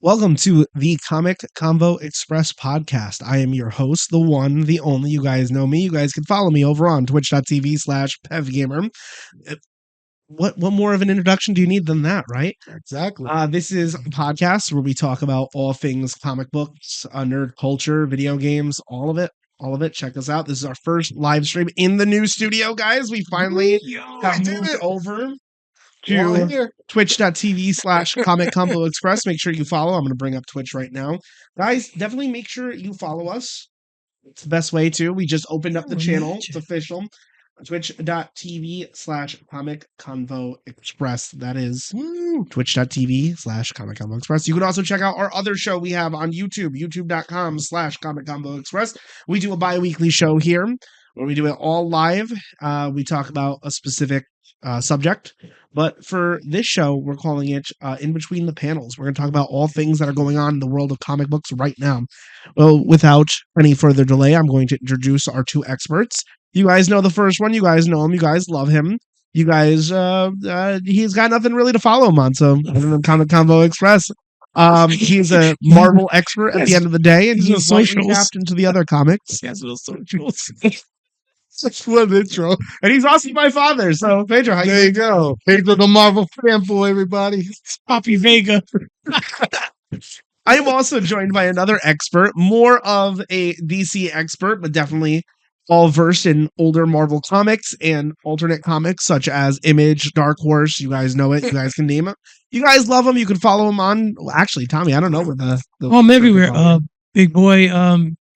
Welcome to the Comic Convo Express podcast. I am your host, the one, the only. You guys know me. You guys can follow me over on twitch.tv/PevGamer. What more of an introduction do you need than that, right? Exactly. This is a podcast where we talk about all things comic books, nerd culture, video games, all of it. All of it. Check us out. This is our first live stream in the new studio, guys. We finally have moved over to twitch.tv/Comic Combo Express. Make sure you follow. I'm going to bring up Twitch right now. Guys, definitely make sure you follow us. It's the best way to. We just opened up the channel. It's official. Twitch.tv/Comic Convo Express. That is twitch.tv/Comic Convo Express. You can also check out our other show we have on YouTube, youtube.com/Comic Convo Express. We do a bi-weekly show here where we do it all live. We talk about a specific subject. But for this show, we're calling it In Between the Panels. We're going to talk about all things that are going on in the world of comic books right now. Well, without any further delay, I'm going to introduce our two experts. You guys know the first one. You guys know him. You guys love him. You guys, he's got nothing really to follow him on, so other than Comic Combo Express. He's a Marvel expert at the end of the day, and he's slightly tapped into the other comics. He has little socials. Such one intro. And he's also my father. So, Pedro, how There you go. Pedro the Marvel fanboy, everybody. It's Poppy Vega. I am also joined by another expert, more of a DC expert, but definitely all versed in older Marvel comics and alternate comics such as Image, Dark Horse. You guys know it. You guys can name it. You guys love him. You can follow him on. Well, actually, Tommy, I don't know where the I'm everywhere. Big boy.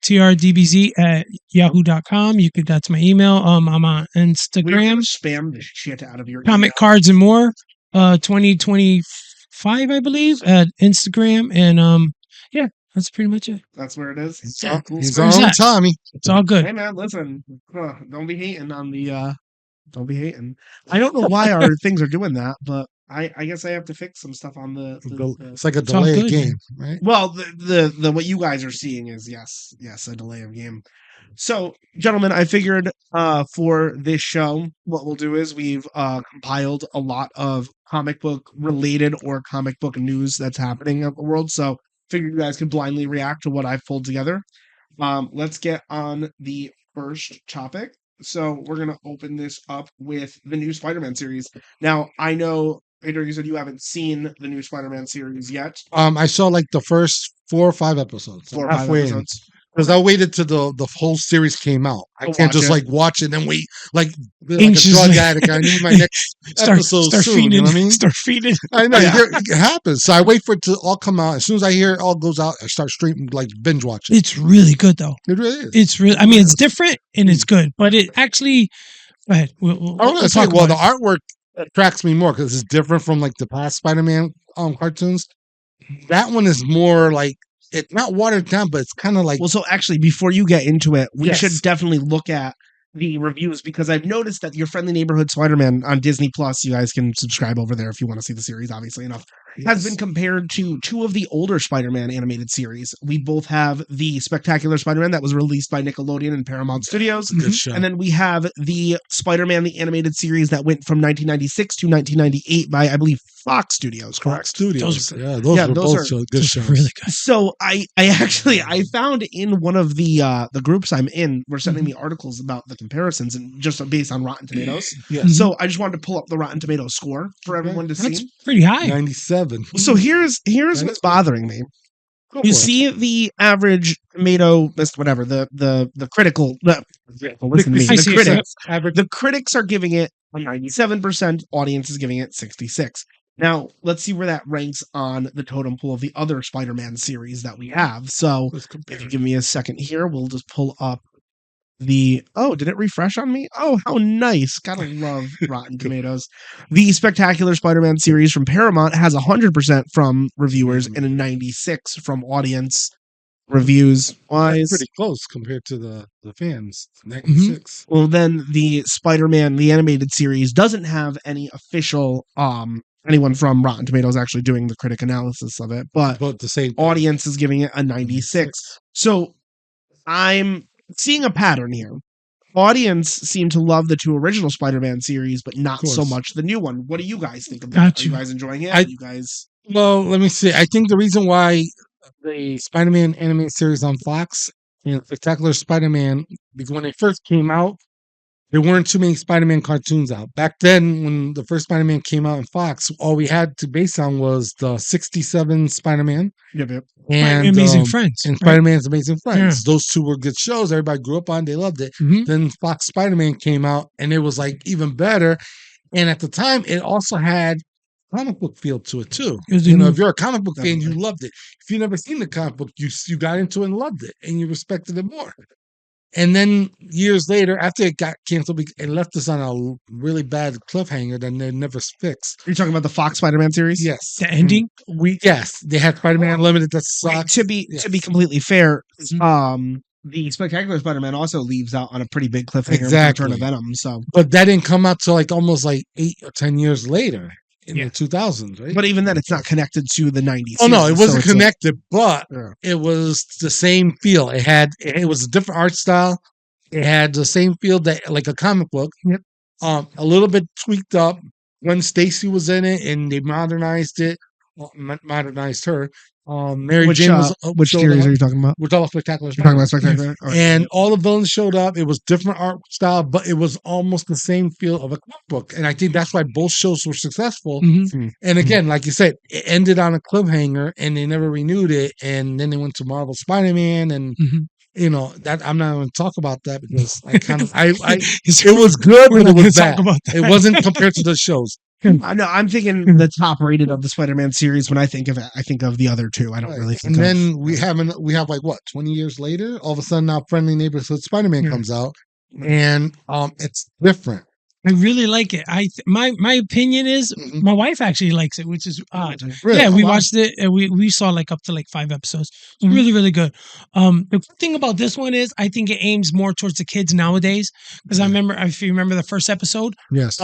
TRDBZ at yahoo.com. That's my email. I'm on Instagram. Spam the shit out of your Comic email. Cards and More. 2025, I believe, at Instagram. And yeah, that's pretty much it. That's where it is. He's Where's our own that? Tommy. It's all good. Hey man, listen. Don't be hating on the don't be hating. I don't know why our things are doing that, but I guess I have to fix some stuff on the It's like a It's all delayed good, game, right? well, the what you guys are seeing is yes, a delay of game. So, gentlemen, I figured for this show, what we'll do is we've compiled a lot of comic book related or comic book news that's happening in the world. So, figured you guys could blindly react to what I've pulled together. Let's get on the first topic. So, we're gonna open this up with the new Spider-Man series. Now, I know, Pedro, you said you haven't seen the new Spider-Man series yet. I saw like the first 4 or 5 episodes. 4 or 5 halfway in. episodes. Because I waited till the whole series came out. I To can't watch just it. like watch it and wait like a Anxiously. drug addict. I need my next episode Start soon. feeding. You know what I mean? Start feeding. I know Yeah. it happens. So I wait for it to all come out. As soon as I hear it all goes out, I start streaming, like binge watching. It's really good, though. It really is. It's really. I mean, it's different and it's good, but it actually. Go ahead. I want to say, talk well, the about artwork attracts me more because it's different from like the past Spider-Man cartoons. That one is more like it's not watered down, but it's kind of like Well, so actually, before you get into it, we Yes. should definitely look at the reviews because I've noticed that your friendly neighborhood Spider-Man on Disney Plus, you guys can subscribe over there if you want to see the series, obviously enough, has been compared to two of the older Spider-Man animated series. We both have the Spectacular Spider-Man that was released by Nickelodeon and Paramount Studios. good show. And then we have the Spider-Man, the animated series that went from 1996 to 1998 by, I believe, Fox Studios, correct? Fox Studios. Those are Yeah, those Yeah, were those both are- good It's shows. really good. So I actually found in one of the groups I'm in, we're sending Mm-hmm. me articles about the comparisons and just based on Rotten Tomatoes. Yeah, So I just wanted to pull up the Rotten Tomatoes score for everyone to That's see. pretty high. 97. So here's what's bothering me. Go You for it. see the average tomato, whatever the critical. Listen to me. I The see it, critics. Average. The critics are giving it a 97%. Audience is giving it 66. Now let's see where that ranks on the totem pole of the other Spider-Man series that we have. So Let's compare. if you give me a second here, we'll just pull up did it refresh on me? Oh, how nice. Gotta love Rotten Tomatoes. The Spectacular Spider-Man series from Paramount has 100% from reviewers and a 96 from audience reviews That's wise. pretty close compared to the fans. 96. Well, then the Spider-Man, the animated series, doesn't have any official anyone from Rotten Tomatoes actually doing the critic analysis of it, but But the same audience is giving it a 96. So I'm seeing a pattern here. Audience seem to love the two original Spider-Man series, but not Of so course. much the new one. What do you guys think of that? Got Are you you. guys enjoying it? I- you guys Well, let me see. I think the reason why the Spider-Man animated series on Fox and Spectacular Spider-Man, because when they first came out, there weren't too many Spider-Man cartoons out. Back then, when the first Spider-Man came out on Fox, all we had to base on was the 67 Spider-Man Yep. and Amazing Friends. and right? Spider-Man's Amazing Friends. Yeah. Those two were good shows. Everybody grew up on. They loved it. Mhm. Then Fox Spider-Man came out, and it was like even better. And at the time, it also had comic book feel to it too. It was a You know, new- if you're a comic book fan, you Definitely. loved it. If you never seen the comic book, you got into it and loved it, and you respected it more. And then years later, after it got canceled, it left us on a really bad cliffhanger that they never fixed. You're talking about the Fox Spider-Man series? Yes, The ending. yes, they had Spider-Man Unlimited that Wait, sucks. to be Yes. completely fair, Mhm. the Spectacular Spider-Man also leaves out on a pretty big cliffhanger with the Exactly. Return of Venom. So, But that didn't come out till like almost like 8 or 10 years later in Yeah. the 2000s, right? but even then, it's not connected to the '90s. Oh no, it series, wasn't so it's like- connected, but Yeah. it was the same feel. It was a different art style. It had the same feel that like a comic book. Yep. A little bit tweaked up. When Stacy was in it, and they modernized it, modernized her. Mary which Jane was which showed series up. are you talking about? We're talking about Spectacular You're talking Spider-Man. about Spectacular, All right. And all the villains showed up. It was different art style, but it was almost the same feel of a comic book. And I think that's why both shows were successful. Mhm. And again, like you said, it ended on a cliffhanger, and they never renewed it. And then they went to Marvel Spider-Man, and Mhm. you know that I'm not going to talk about that because I kind of it We're was good, not but it gonna was talk bad. about that. It wasn't compared to the shows. I know. I'm thinking the top rated of the Spider-Man series. When I think of it, I think of the other two. I don't Right. really think And of. then we have like what 20 years later, all of a sudden now Friendly Neighborhood Spider-Man Yeah. comes out, and it's different. I really like it. My opinion is Mhm. my wife actually likes it, which is odd. Really? Yeah, Oh, we wow. watched it and we saw like up to like 5 episodes. It's Mhm. really, really good. The good thing about this one is I think it aims more towards the kids nowadays. Because I remember, if you remember the first episode, Yes.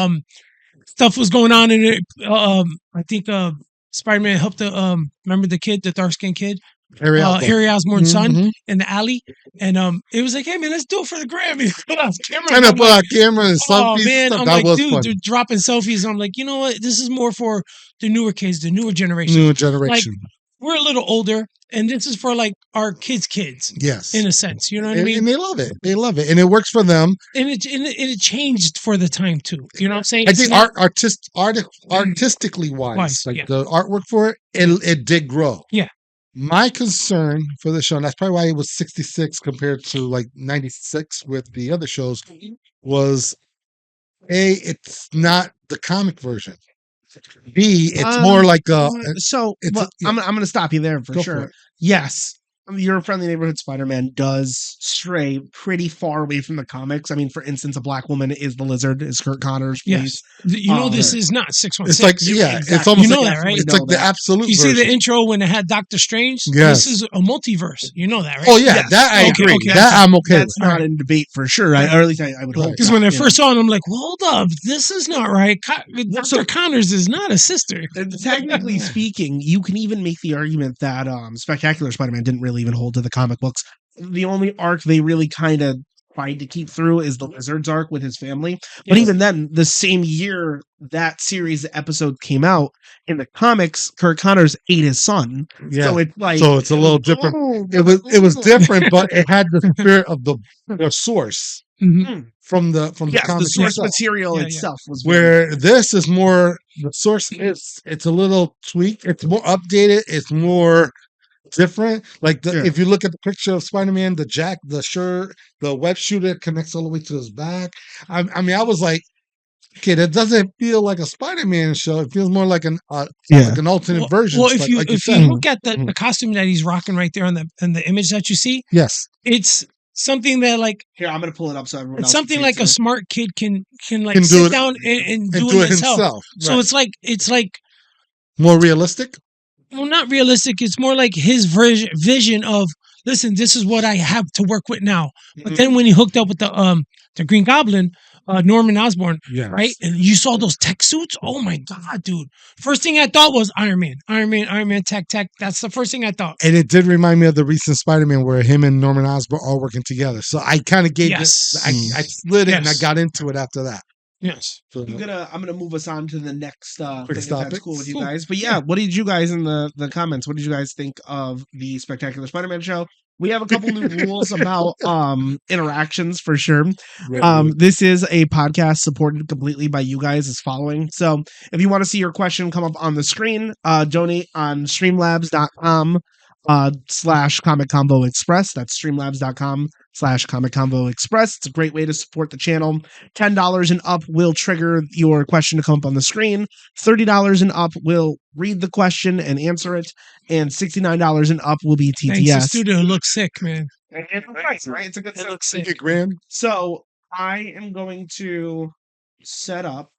stuff was going on in it. I think Spider-Man helped remember the kid, the dark skinned kid, Harry Osborn. Harry Osborn's son Mhm. in the alley. And it was like, hey man, let's do it for the Grammy. Put on camera. Trying to put on camera and Oh selfies. man, Stuff. I'm That like, was dude, fun. they're dropping selfies. I'm like, you know what? This is more for the newer kids, the newer generation. New generation. We're a little older, and this is for like our kids' Yes. in a sense. You know what I And mean? they love it. They love it, and it works for them. And it changed for the time too. You know what I'm saying? I It's think not- artistically wise, Wise, like yeah. the artwork for it did grow. Yeah. My concern for the show, and that's probably why it was 66 compared to like 96 with the other shows, was it's not the comic version. B, it's more like So it's well, yeah. I'm going to stop you there for Go for sure. it. Yes, your Friendly Neighborhood Spider-Man does stray pretty far away from the comics. I mean, for instance, a black woman is the Lizard, is Kurt Connors. yes. You know, this right. is not 616. It's like it's exactly. almost You know like that, right? It's like the absolute. You see the version. intro when it had Doctor Strange? Yes. This is a multiverse. You know that, right? Oh yeah, Yes. that I Okay, agree. okay, that I'm okay That's with. not in debate for sure. Or at least I would hope. Because not, when I you know. first saw it, I'm like, well, hold up, this is not right. Dr. So- Connors is not a sister. And technically speaking, you can even make the argument that Spectacular Spider-Man didn't really even hold to the comic books. The only arc they really kind of tried to keep through is the Lizard's arc with his family. But Yes. even then, the same year that series episode came out, in the comics, Kurt Connors ate his son. Yeah. So it's like So it's a little different. Oh, It was different, but it had the spirit of the source Mhm. from the yes, the comic source itself. material Yeah, yeah. itself was Where this is more the source is it's a little tweaked. It's more updated. It's more different. Like Yeah. if you look at the picture of Spider-Man, the shirt, the web shooter connects all the way to his back. I mean, I was like, okay, that doesn't feel like a Spider-Man show. It feels more like an alternate version. Well, if you like if said. you look at the costume that he's rocking right there on the image that you see, Yes, it's something that like Here, I'm gonna pull it up so everyone it's else something can like see a it. smart kid can like Can do sit it down and and do do it it himself. himself. So Right. it's like More realistic. well, not realistic. It's more like his vision of listen. This is what I have to work with now. But then when he hooked up with the Green Goblin, Norman Osborn, Yeah, right, and you saw those tech suits. Oh my god, dude! First thing I thought was Iron Man, tech. That's the first thing I thought. And it did remind me of the recent Spider-Man where him and Norman Osborn are working together. So I kind of gave Yes. I slid it and I Yes. got into it after that. Yes. So, I'm gonna move us on to the next thing Quick if that's topic. cool with you Cool. guys. But yeah, what did you guys in the comments? What did you guys think of the Spectacular Spider-Man show? We have a couple new rules about interactions for sure. This is a podcast supported completely by you guys as following. So if you want to see your question come up on the screen, donate on streamlabs.com slash comic combo express. That's streamlabs.com slash comic combo express. It's a great way to support the channel. $10 and up will trigger your question to come up on the screen. $30 and up will read the question and answer it. And $69 and up will be Thanks. The TTS. studio looks sick, man. It's nice, right? It's a good It set. looks sick. $50,000. So I am going to set up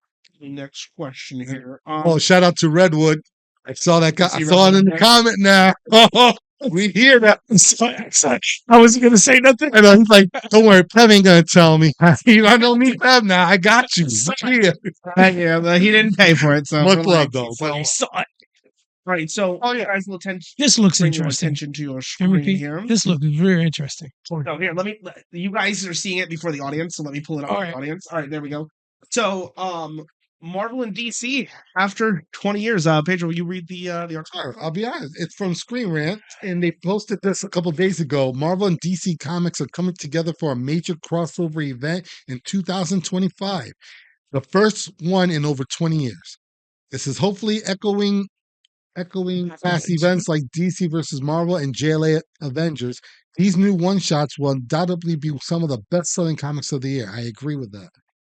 the next question here. Oh, shout out to Redwood. I saw that. I see saw it in the Redwood. comment now. We hear that. I'm so excited. I wasn't gonna say nothing. And I'm like, don't worry, Pev ain't gonna tell me. I don't need Pev now. I got you. Yeah. Yeah, but he didn't pay for it, so Much relax. love, though. So I saw it. Right, so guys will This looks bring your interesting. attention to your Can we screen repeat? here. This looks very interesting. So here, you guys are seeing it before the audience, so let me pull it up All for right. the audience. All right, there we go. So, Marvel and DC after 20 years. Pedro, will you read the article? Sure, I'll be honest. It's from Screen Rant, and they posted this a couple days ago. Marvel and DC Comics are coming together for a major crossover event in 2025, the first one in over 20 years. This is hopefully echoing past events like DC versus Marvel and JLA Avengers. These new one-shots will undoubtedly be some of the best-selling comics of the year. I agree with that.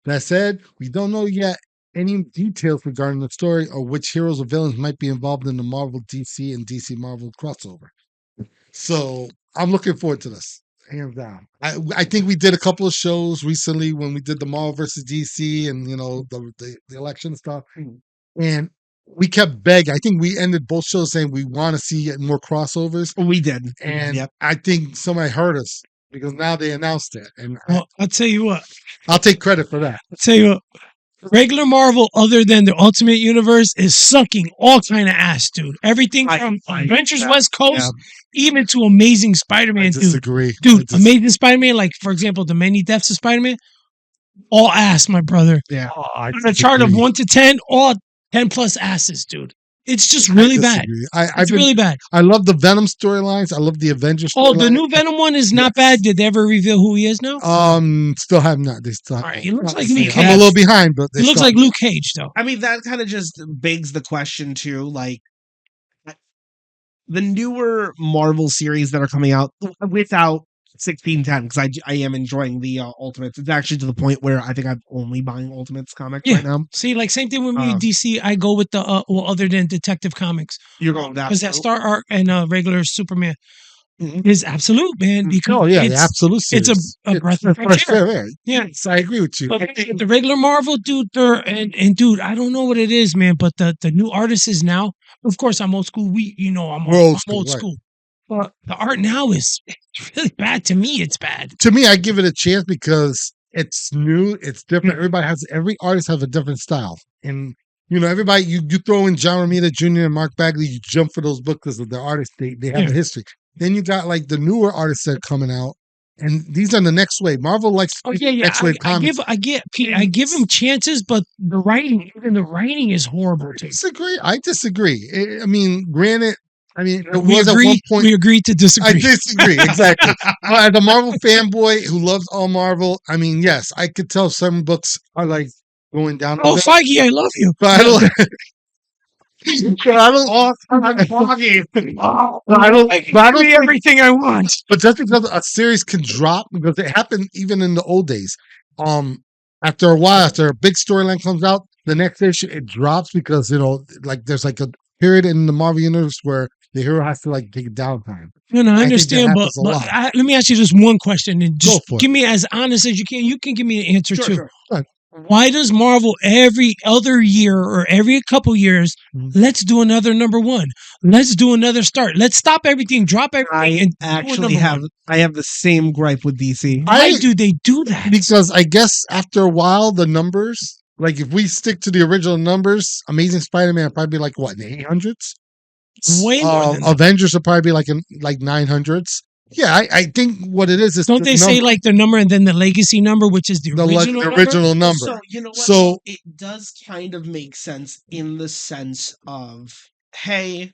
That said, we don't know yet any details regarding the story or which heroes or villains might be involved in the Marvel DC and DC Marvel crossover. So I'm looking forward to this, hands down. I think we did a couple of shows recently when we did the Marvel versus DC and the election stuff, and we kept begging. I think we ended both shows saying we want to see more crossovers. We did, And I think somebody heard us because now they announced it, and Well, I'll tell you what. I'll take credit for that. I'll tell you what. Regular Marvel, other than the Ultimate Universe, is sucking all kind of ass, dude. Everything from Adventures West Coast, even to Amazing Spider-Man, I dude. disagree. Dude, Amazing Spider-Man, like for example, the Many Deaths of Spider-Man, all ass, my brother. Yeah. On a chart of 1 to 10, all 10 plus asses, dude. It's just really bad. It's really bad. I love the Venom storylines. I love the Avengers. Oh, the new Venom one is not bad. Did they ever reveal who he is now? Still have not. They still. All right, he looks like I'm Luke a little behind, but he looks like Luke Cage, though. I mean, that kind of just begs the question too, like the newer Marvel series that are coming out without 1610, because I am enjoying the Ultimates. It's actually to the point where I think I'm only buying Ultimates comics right now. See, like same thing with me with DC. I go with the other than Detective Comics. You're going that because that Star Arc and regular Superman is absolute, man. Because the absolute series. It's a breath of fresh air. Yes, I agree with you. But the regular Marvel, dude, and dude, I don't know what it is, man. But the new artist is now. Of course, I'm old school. I'm old school. But the art now is really bad. To me, it's bad. To me, I give it a chance because it's new, it's different. Every artist has a different style. And everybody you throw in John Romita Jr. and Mark Bagley, you jump for those books because of their artists, they have a history. Then you got like the newer artists that are coming out. And these are the next wave. Marvel likes next wave comics. I give them chances, but the writing is horrible. I disagree. I mean, granted, it was at one point. We agreed to disagree. I disagree, exactly. As a Marvel fanboy who loves all Marvel, I mean, yes, I could tell some books are like going down. Oh, Feige, I love you. But I don't. I don't everything I want. But just because a series can drop, because it happened even in the old days. After a while, after a big storyline comes out, the next issue it drops because there's like a period in the Marvel universe where the hero has to like take downtime. No, I understand, but let me ask you just one question and just give me as honest as you can. You can give me an answer too. Sure. Why does Marvel every other year or every couple years, let's do another number one. Let's do another start. Let's stop everything, drop everything. I have the same gripe with DC. Why do they do that? Because I guess after a while, the numbers, like if we stick to the original numbers, Amazing Spider-Man will probably be like what, in the 800s? Way more than that. Avengers will probably be like in like 900s. Yeah, I think what it is Don't the they say number, like the number and then the legacy number, which is the original the number? original number. So you know what? So though? It does kind of make sense in the sense of, hey,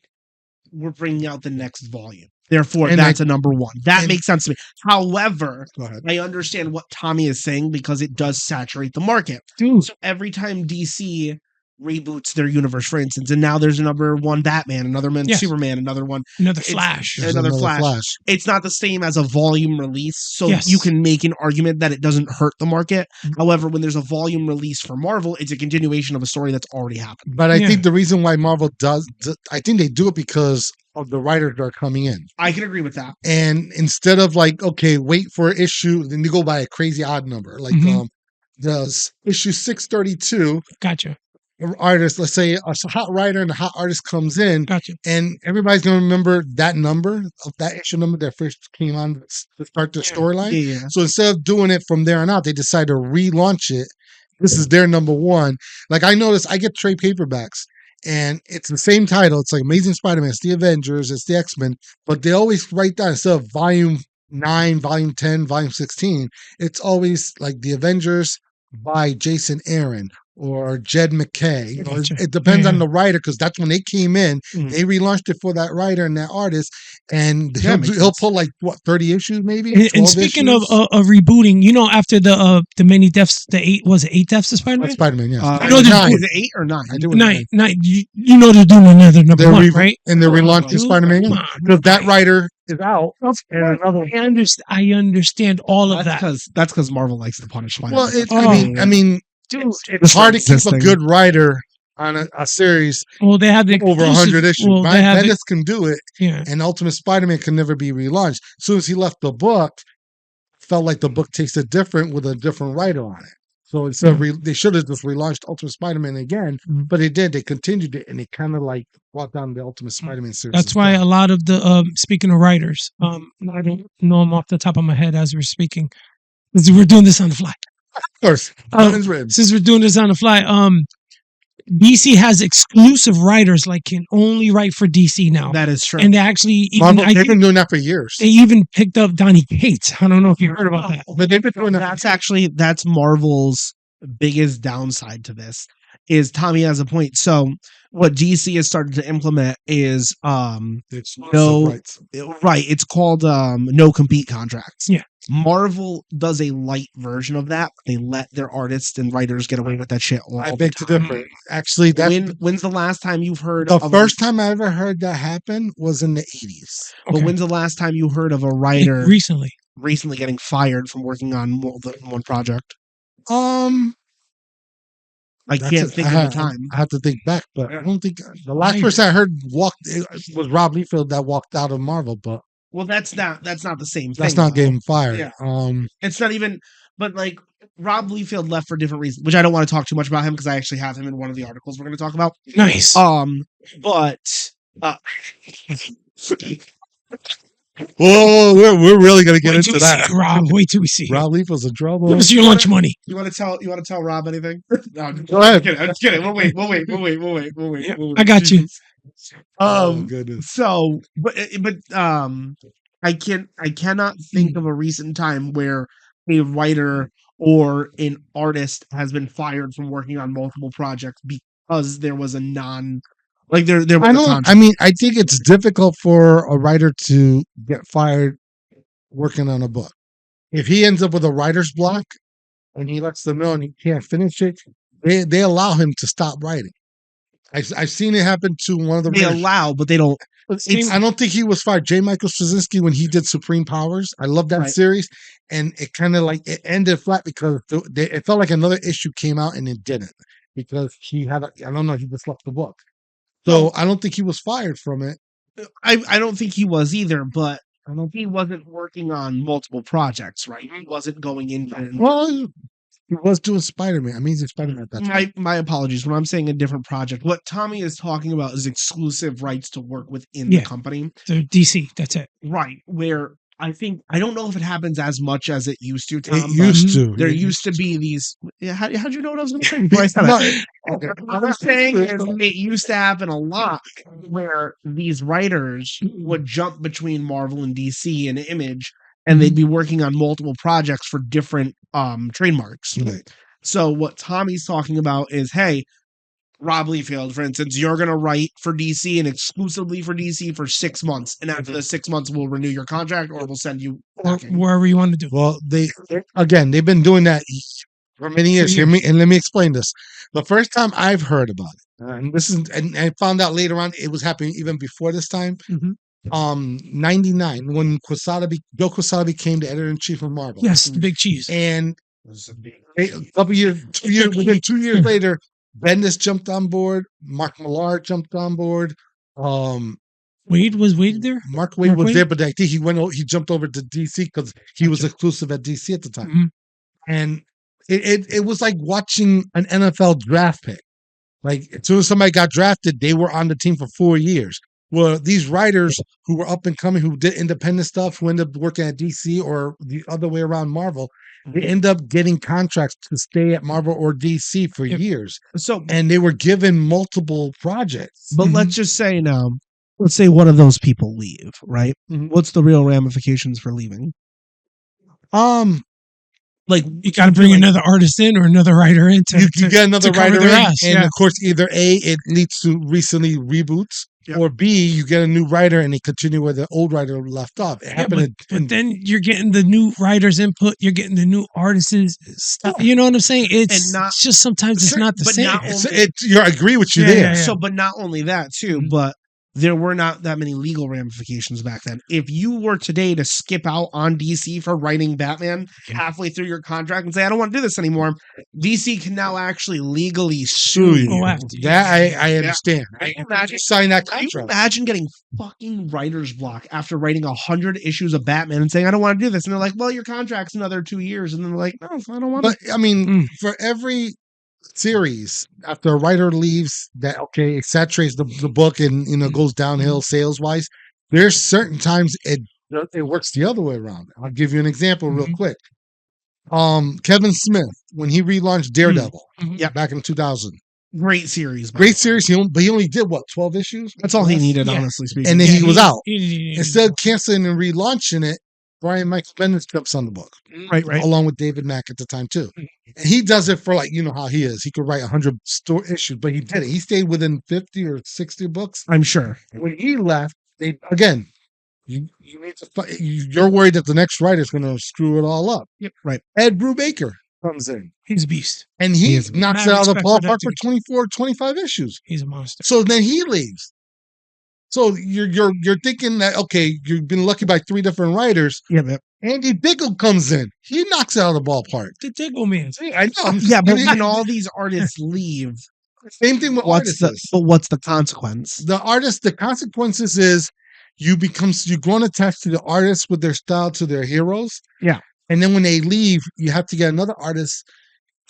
we're bringing out the next volume. Therefore, And that's a number one. That and- makes sense to me. However, go ahead. I understand what Tommy is saying because it does saturate the market. Dude, So every time DC reboots their universe, for instance, and now there's another one Batman, another one Yes. Superman, another one, another it's- Flash. There's another Flash. It's not the same as a volume release, so Yes. you can make an argument that it doesn't hurt the market. Mhm. However, when there's a volume release for Marvel, it's a continuation of a story that's already happened. But I Yeah. think the reason why Marvel does, I think they do it because of the writers that are coming in. I can agree with that. And instead of like, okay, wait for an issue, then you go by a crazy odd number. Like Mhm. the issue 632, Gotcha. artist, let's say a hot writer and a hot artist comes in, Gotcha. and everybody's gonna remember that number of that issue number that first came on to start the Yeah. storyline. Yeah. So instead of doing it from there on out, they decide to relaunch it. This is their number one. Like I noticed, I get trade paperbacks, and it's the same title. It's like Amazing Spider-Man, it's the Avengers, it's the X-Men, but they always write down instead of volume 9, volume 10, volume 16, it's always like the Avengers by Jason Aaron or Jed McKay. You know, Gotcha. it depends on Yeah. the writer because that's when they came in. Mm. They relaunched it for that writer and that artist, and Yeah, makes he'll sense. pull like what 30 issues maybe. And 12 speaking issues? of rebooting, you know, after the many deaths, the 8 deaths of Spider-Man? Spider-Man, yes. I know know there's- is it 8 or 9? I do it nine. Nine. You know they're doing another number They're one, re- right? and they're relaunching Dude, Spider-Man come on. because that writer is out. And another. I understand all of That's that. because Marvel likes to punish Spider-Man. Well, Oh. I mean, Dude, it's hard to keep a existing. good writer on a series well, they have the over 100 issues. Well, they have Bendis can do it, yeah. and Ultimate Spider-Man can never be relaunched. As soon as he left the book, felt like the book tasted different with a different writer on it. So instead of they should have just relaunched Ultimate Spider-Man again, Mhm. but they did. They continued it, and they kind of like brought down the Ultimate Spider-Man series. That's why a lot of the speaking of writers, I don't know them off the top of my head as we're speaking. We're doing this on the fly. of course, nothing's written. Since we're doing this on the fly, DC has exclusive writers like can only write for DC now, That is true. and they actually even Marvel, they've been doing that for years. they even picked up Donny Cates. I don't know if you heard about that. But they've been doing that. That's Marvel's biggest downside to this is Tommy has a point. So what DC has started to implement is no rights. right, it's called no compete contracts. Yeah. Marvel does a light version of that. They let their artists and writers get away with that shit all I the beg to time. differ. Actually, that's When's the last time you've heard the of first time I ever heard that happen was in the 80s. but Okay. when's the last time you heard of a writer Recently? recently getting fired from working on more than one project? I That's can't it. think of the time. I have to think back, but I don't think the last person I heard was Rob Liefeld that walked out of Marvel, but Well, that's not the same thing. that's not though. getting fired. Yeah. It's not even. But like Rob Liefeld left for different reasons, which I don't want to talk too much about him because I actually have him in one of the articles we're going to talk about. Nice. But Whoa, we're really gonna get Wait till into we that. see Rob, wait till we see. him. Rob Liefeld's in trouble. Give us your lunch money. you want to tell Rob anything? No, I'm Go ahead. I'm just kidding. We'll wait. I got you. Oh goodness. So, but I cannot think of a recent time where a writer or an artist has been fired from working on multiple projects because there was a there was a contract. I mean, I think it's difficult for a writer to get fired working on a book. If he ends up with a writer's block and he lets them know and he can't finish it, they allow him to stop writing. I've seen it happen to one of the They writers. allow, but they don't. I don't think he was fired. J. Michael Straczynski, when he did Supreme Powers, I love that Right. series, and it kind of like it ended flat because it felt like another issue came out and it didn't because he had I don't know, he just left the book. So I don't think he was fired from it. I don't think he was either, but he wasn't working on multiple projects, right? He wasn't going into it. Well, he was doing Spider-Man, Amazing Spider-Man at that time. My apologies. When I'm saying a different project, what Tommy is talking about is exclusive rights to work within Yeah. the company. So DC, that's it. Right. Where I don't know if it happens as much as it used to, Tom. It but used to. There used to be these. How'd you know what I was going to say before I said it? Okay. What I'm saying is it used to happen a lot where these writers would jump between Marvel and DC and Image, and they'd be working on multiple projects for different trademarks. Right. So what Tommy's talking about is, hey, Rob Liefeld, for instance, you're going to write for DC and exclusively for DC for 6 months. And after the 6 months, we'll renew your contract or we'll send you Or packing. wherever you want to do. Well, they've been doing that for many years. Hear me, and let me explain this. The first time I've heard about it, and I found out later on it was happening even before this time. 99 when Joe Quesada became the editor in chief of Marvel. Yes, the big cheese. And a couple years, 2 years, within 2 years later, Bendis jumped on board. Mark Millar jumped on board. Wade was there? Mark Wade was there, but I think he jumped over to DC because he was exclusive at DC at the time. And it was like watching an NFL draft pick. Like as soon as somebody got drafted, they were on the team for 4 years. Well, these writers who were up and coming, who did independent stuff, who ended up working at DC or the other way around Marvel, they end up getting contracts to stay at Marvel or DC for years. And they were given multiple projects. But let's just say now, let's say one of those people leave, right? What's the real ramifications for leaving? Like you got to bring another artist in or another writer in to get another writer in, ass, and of course, either A, it leads to recently reboots, or B, you get a new writer and they continue where the old writer left off. It happened, but then you're getting the new writer's input, you're getting the new artists' stuff. You know what I'm saying? It's just sometimes it's not the same. I agree with you there. So, but not only that too, but there were not that many legal ramifications back then. If you were today to skip out on DC for writing Batman halfway through your contract and say, I don't want to do this anymore, DC can now actually legally sue you. That I understand. I imagine signing that contract. Can you imagine getting fucking writer's block after writing 100 issues of Batman and saying, I don't want to do this? And they're like, well, your contract's another 2 years. And then they're like, no, I don't want to. But I mean, for every series, after a writer leaves, that it saturates the book and goes downhill sales wise. There's certain times it works the other way around. I'll give you an example real quick. Kevin Smith, when he relaunched Daredevil, back in 2000, great series, but he only did 12 issues. That's all he needed, honestly speaking. And then he was out. Instead of canceling and relaunching it, Brian Michael Bendis jumps on the book, right, along with David Mack at the time too. And he does it for how he is. He could write 100 issues, but he did it. He stayed within 50 or 60 books. I'm sure. When he left, you need to. You're worried that the next writer is going to screw it all up. Yep, right. Ed Brubaker comes in. He's a beast, and he knocks it out of the ballpark for 24, 25 issues. He's a monster. So then he leaves. So you're thinking that you've been lucky by 3 different writers. Yeah, man. Andy Diggle comes in. He knocks it out of the ballpark. The Diggle man. See, I know. Yeah, but when all these artists leave, same thing with artists. But what's the consequence? The consequences is you grown attached to the artists with their style to their heroes. Yeah, and then when they leave, you have to get another artist.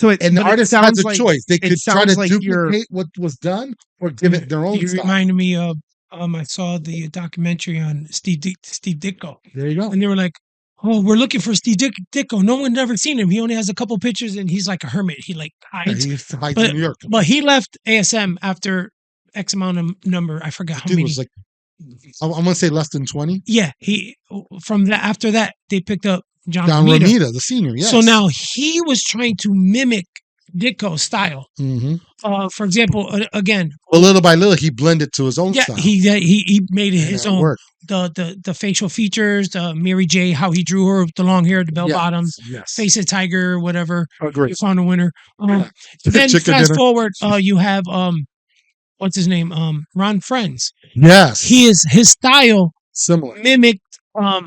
So the artist has a choice. They could try to duplicate what was done or give it their own style. You reminded me of. I saw the documentary on Steve Ditko. There you go. And they were like, "Oh, we're looking for Steve Ditko. No one's ever seen him. He only has a couple pictures, and he's like a hermit. He hides. He hides in New York. But he left ASM after X amount of number. I forgot how many. Was I'm gonna say less than 20. Yeah, after that they picked up John Romita, the senior. Yes. So now he was trying to mimic Ditko's style. For example, again, little by little, he blended to his own style. He made it his own. Worked. The facial features, the Mary J, how he drew her, the long hair, the bell bottoms, face of tiger, whatever. Great. Found a winner. Then fast forward, you have what's his name? Ron Friends. Yes, his style similar mimicked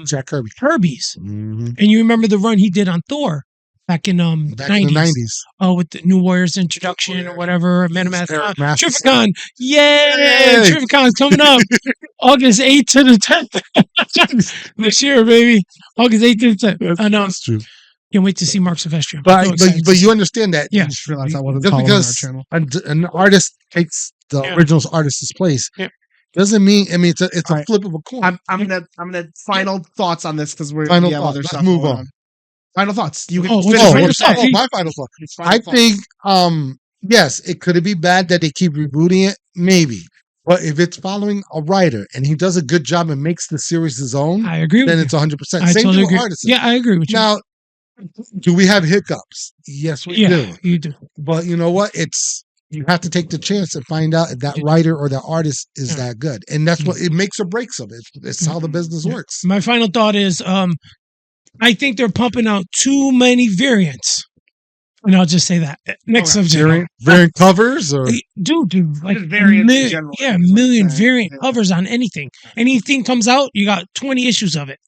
Jack Kirby. Kirby's, and you remember the run he did on Thor. Back in the 90s. Oh, with the New Warriors introduction or whatever. Trificon. Yay! Trificon's coming up. August 8th to the 10th. This year, baby. August 8th to the 10th. I know. That's true. Can't wait to see Mark Silvestri. But you understand that. Yeah. Just realized I wasn't just following because our channel. an artist takes the original artist's place, Doesn't mean. I mean, it's a All right. flip of a coin. I'm gonna final thoughts on this because we Final have thoughts. other Let's stuff move going on. Final thoughts. You can Oh, what's finish your what final you're saying. thought? my final thought. His final I thoughts. think, yes, it could be bad that they keep rebooting it, maybe. But if it's following a writer and he does a good job and makes the series his own, I agree with then you. it's 100%. I Same totally thing with agree. artists. Yeah, I agree with you. Now, do we have hiccups? Yes, we Yeah, do. you do. But you know what? You have to take the chance and find out if that writer or that artist is Yeah. that good, and that's what it makes or breaks them. It's how the business Yeah. works. My final thought is, I think they're pumping out too many variants, and I'll just say that. Next Okay. subject. Variant covers or Dude, like Just variants in general, yeah, is what you're million saying. variant Yeah. covers on anything. Anything comes out, you got 20 issues of it.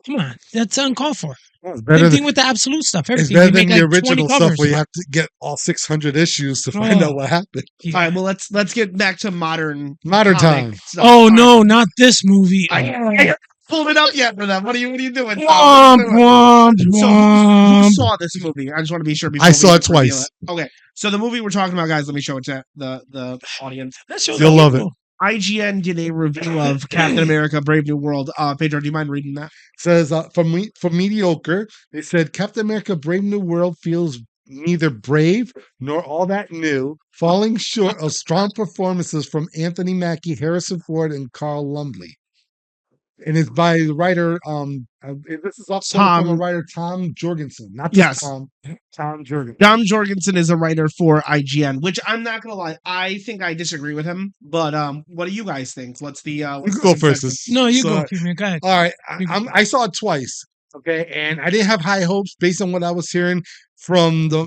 Come on, that's uncalled for. it's better Same than, thing with the absolute stuff. it's Everything better they than make the like 20 original stuff covers. where you have to get all 600 issues to find Oh. out what happened. Yeah. All right, well let's get back to modern Modern comic time. stuff. Oh All right. no, not this movie. I haven't pulled it up yet for them. What are you doing? Tom? Womp, What are you doing? womp, So who womp. saw this movie? I just want to be sure. I saw we it reveal twice. it. Okay, so the movie we're talking about, guys. Let me show it to the audience. That show's You'll love it. beautiful. IGN did a review of Captain America: Brave New World. Pedro, do you mind reading that? Says for mediocre, they said Captain America: Brave New World feels neither brave nor all that new, falling short of strong performances from Anthony Mackie, Harrison Ford, and Carl Lumbly. And it's by the writer. This is also from a writer, Tom Jorgensen, not just Yes. Tom Jorgensen. Tom Jorgensen is a writer for IGN, which I'm not gonna lie, I think I disagree with him. But what do you guys think? What's the You what's can the go first. consensus? No, you So- go, man. Go ahead. All right, You go. I saw it twice. Okay, and I didn't have high hopes based on what I was hearing from the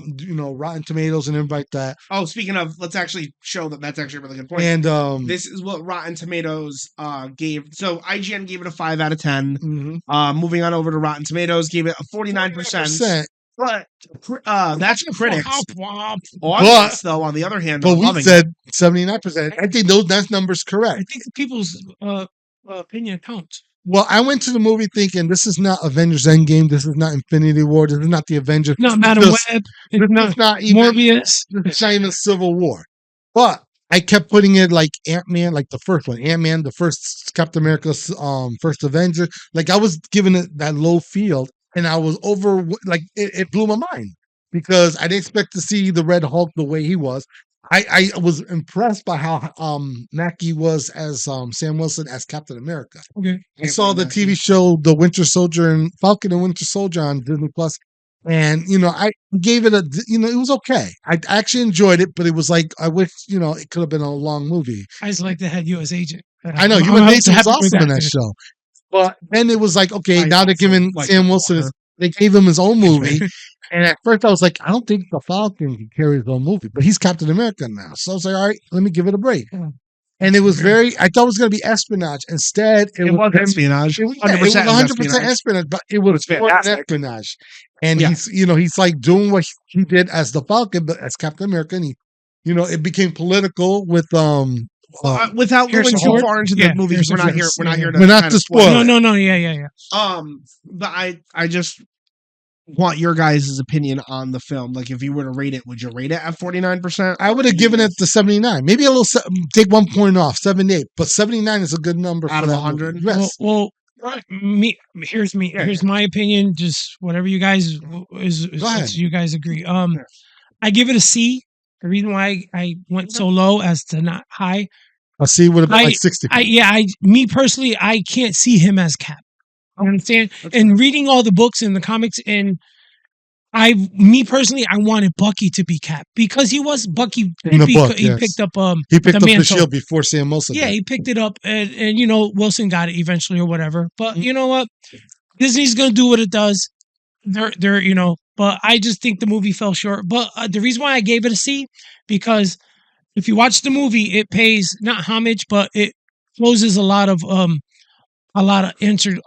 Rotten Tomatoes and everybody like that. Oh, speaking of, let's actually show that that's actually a really good point. And This is what Rotten Tomatoes gave. So IGN gave it a 5 out of 10. mhm. Moving on over to Rotten Tomatoes, gave it a 49%. 49%. But that's critics. Womp, womp. Audience, though, on the other hand, But are we loving said 79%. I think that number's correct. I think the people's opinion counts. Well, I went to the movie thinking this is not Avengers Endgame. This is not Infinity War. This is not the Avengers. Not Madam This- Web. This It's not is not even. Morbius. It's not even Civil War. But I kept putting it like Ant-Man, like the first one. Ant-Man, the first Captain America's first Avenger. Like I was giving it that low field, and I was over. Like it blew my mind because I didn't expect to see the Red Hulk the way he was. I was impressed by how Mackie was as Sam Wilson as Captain America. Okay. I saw the TV show The Winter Soldier and Falcon and Winter Soldier on Disney Plus, and I gave it it was okay. I actually enjoyed it, but it was like I wish it could have been a long movie. I just like the head U.S. agent. I know I'm Human happy Nature was with awesome in that show, but then it was like okay, I now they're also giving like Sam the Wilson. Walker. They gave him his own movie, and at first I was like, I don't think the Falcon can carry his own movie, but he's Captain America now, so I was like, all right, let me give it a break. Yeah. And it was I thought it was going to be espionage. Instead, It was him- espionage. it was 100% 100% espionage, but it was more than fantastic. espionage. And Yeah. he's like doing what he did as the Falcon, but as Captain America, and it became political with Without going Harrison too Ford? far into the Yeah, movie, Harrison we're not Ford. here. We're not here to. We're not kind to of spoil spoil it. No, yeah. But I just want your guys' opinion on the film. Like, if you were to rate it, would you rate it at 49%? I would have given it the 79, maybe a little take 1 point off 78, but 79 is a good number Out for of that 100? movie. Yes. Well, here's my opinion. Just whatever you guys is Go ahead. you guys agree. I give it a C. The reason why I went so low as to not high. A C would have been I- like 60. Me personally, I can't see him as Cap. I understand. That's And reading all the books and the comics, and me personally, I wanted Bucky to be Cap because he was Bucky. In the book, he yes. picked up He picked the up the mantle. shield before Sam Wilson. Yeah, did. he picked it up, and Wilson got it eventually or whatever. But you know what? Disney's gonna do what it does. They're but I just think the movie fell short. But the reason why I gave it a C because if you watch the movie, it pays not homage, but it closes a lot of unanswered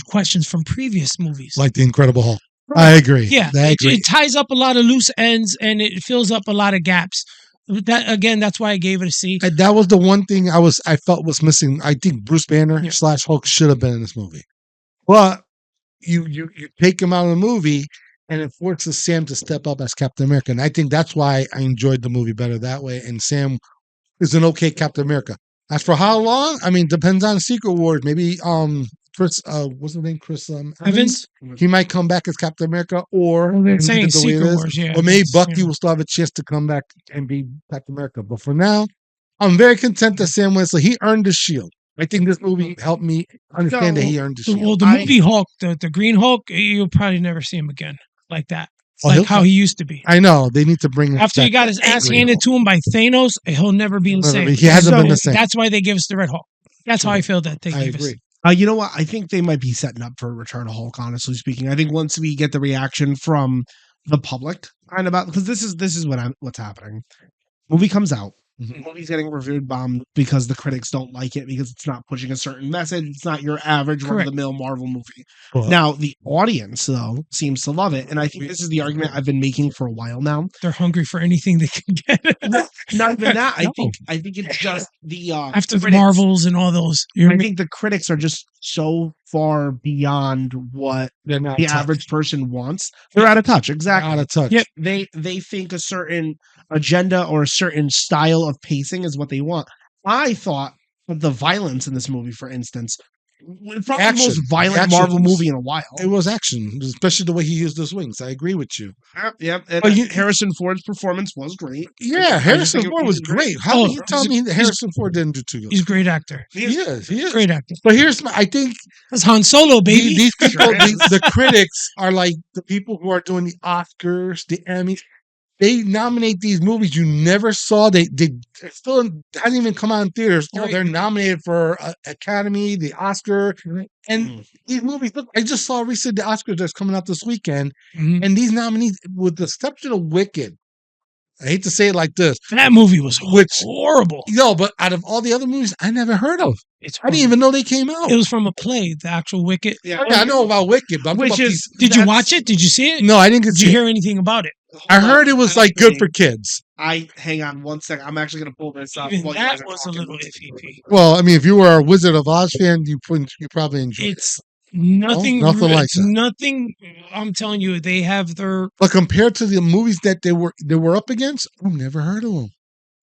questions from previous movies. Like the Incredible Hulk. I agree. Yeah, I agree. it ties up a lot of loose ends and it fills up a lot of gaps. That's why I gave it a C. And that was the one thing I felt was missing. I think Bruce Banner Yeah. / Hulk should have been in this movie, but you take him out of the movie, and it forces Sam to step up as Captain America. And I think that's why I enjoyed the movie better that way. And Sam is an okay Captain America. As for how long, I mean, depends on Secret Wars. Maybe Chris, what's his name? Chris Evans. He might come back as Captain America, or Well, they're leave saying it the way it Secret is. Wars, yeah. Or maybe that's, Bucky will still have a chance to come back and be Captain America. But for now, I'm very content that Sam Wesley, he earned the shield. I think this movie helped me understand that he earned the shield. Well, the movie Hulk, the Green Hulk, you'll probably never see him again like that. Oh, Like how he used to be. I know they need to bring After he got his ass Green handed Hulk. to him by Thanos, he'll never be the same. He hasn't been the same. That's why they give us the Red Hulk. That's how I feel that they I gave us. agree. You know what? I think they might be setting up for a Return of Hulk. Honestly speaking, I think once we get the reaction from the public, kind of about because this is what's happening. Movie comes out. Movie's getting reviewed bombed because the critics don't like it because it's not pushing a certain message. It's not your average run-of-the-mill Marvel movie. Now, the audience, though, seems to love it. And I think this is the argument I've been making for a while now. They're hungry for anything they can get. Not even that. I think it's just the after the critics, Marvels and all those. I think the critics are just so far beyond what the average person wants. They're out of touch. Exactly. Out of touch. Yep. They think a certain agenda or a certain style of pacing is what they want. I thought of the violence in this movie, for instance, probably the most violent Marvel movie in a while. It was action, especially the way he used his wings. I agree with you. Yep. And Harrison Ford's performance was great. Yeah, Harrison Ford was great. How can you tell me that Harrison Ford didn't do too good? He's a great actor. He is. Great actor. But I think that's Han Solo, baby. These people, the critics are like the people who are doing the Oscars, the Emmys. They nominate these movies you never saw. They still hasn't even come out in theaters. Oh, they're nominated for Academy, the Oscar, and these movies. Look, I just saw recently the Oscars that's coming out this weekend, and these nominees, with the exception of Wicked, I hate to say it like this, that movie was horrible. No, but out of all the other movies, I never heard of. I didn't even know they came out. It was from a play, the actual Wicked. Yeah, I know about Wicked, but did you watch it? Did you see it? No, I didn't. Did you hear anything about it? I heard it was like good for kids. Hang on one second. I'm actually going to pull this up. That was a little iffy. Well, I mean, if you were a Wizard of Oz fan, you probably enjoyed it. It's nothing. Nothing like that. Nothing. I'm telling you, they have their. But compared to the movies that they were up against, I've never heard of them.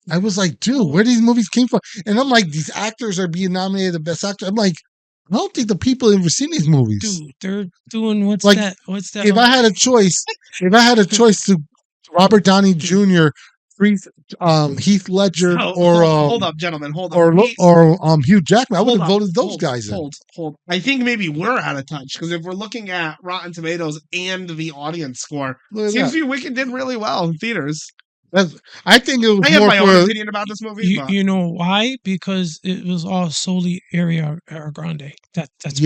I was like, dude, where these movies came from? And I'm like, these actors are being nominated the best actor. I'm like, I don't think the people have ever seen these movies. Dude, they're doing what's that? If I had a choice to Robert Downey Jr., Heath Ledger, or hold up, gentlemen, hold up, or Hugh Jackman, I would have voted those guys in. Hold. I think maybe we're out of touch because if we're looking at Rotten Tomatoes and the audience score, seems to be Wicked did really well in theaters. I think it was I have my own opinion about this movie. You know why? Because it was all solely Ariana Grande. That's that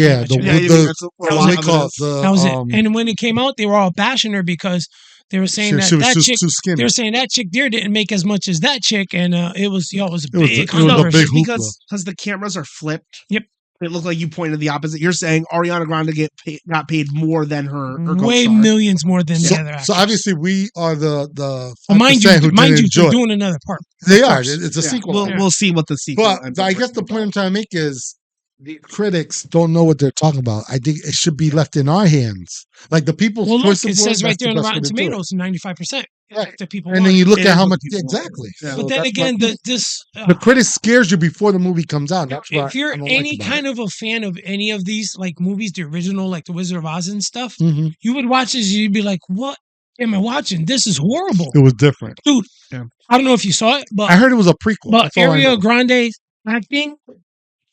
was it. And when it came out, they were all bashing her because they were saying that chick. They were saying that chick there didn't make as much as that chick, and it was a big controversy because the cameras are flipped. Yep. It looked like you pointed the opposite. You're saying Ariana Grande got paid more than her way co-star. millions more than the other actors. So obviously we are the mind you, they're doing another part. They are. It's a sequel. We'll see what the sequel. But I guess the point I'm trying to make is the critics don't know what they're talking about. I think it should be left in our hands. Like the people. Well, look, it says right there on the Rotten Tomatoes, 95%. Right. The people and then you look at how much exactly. Yeah. But then again, the critic scares you before the movie comes out. That's if you're any kind of a fan of any of these like movies, the original, like the Wizard of Oz and stuff, you would watch this, you'd be like, "What am I watching? This is horrible." It was different, dude. Yeah. I don't know if you saw it, but I heard it was a prequel. But Ariana Grande acting,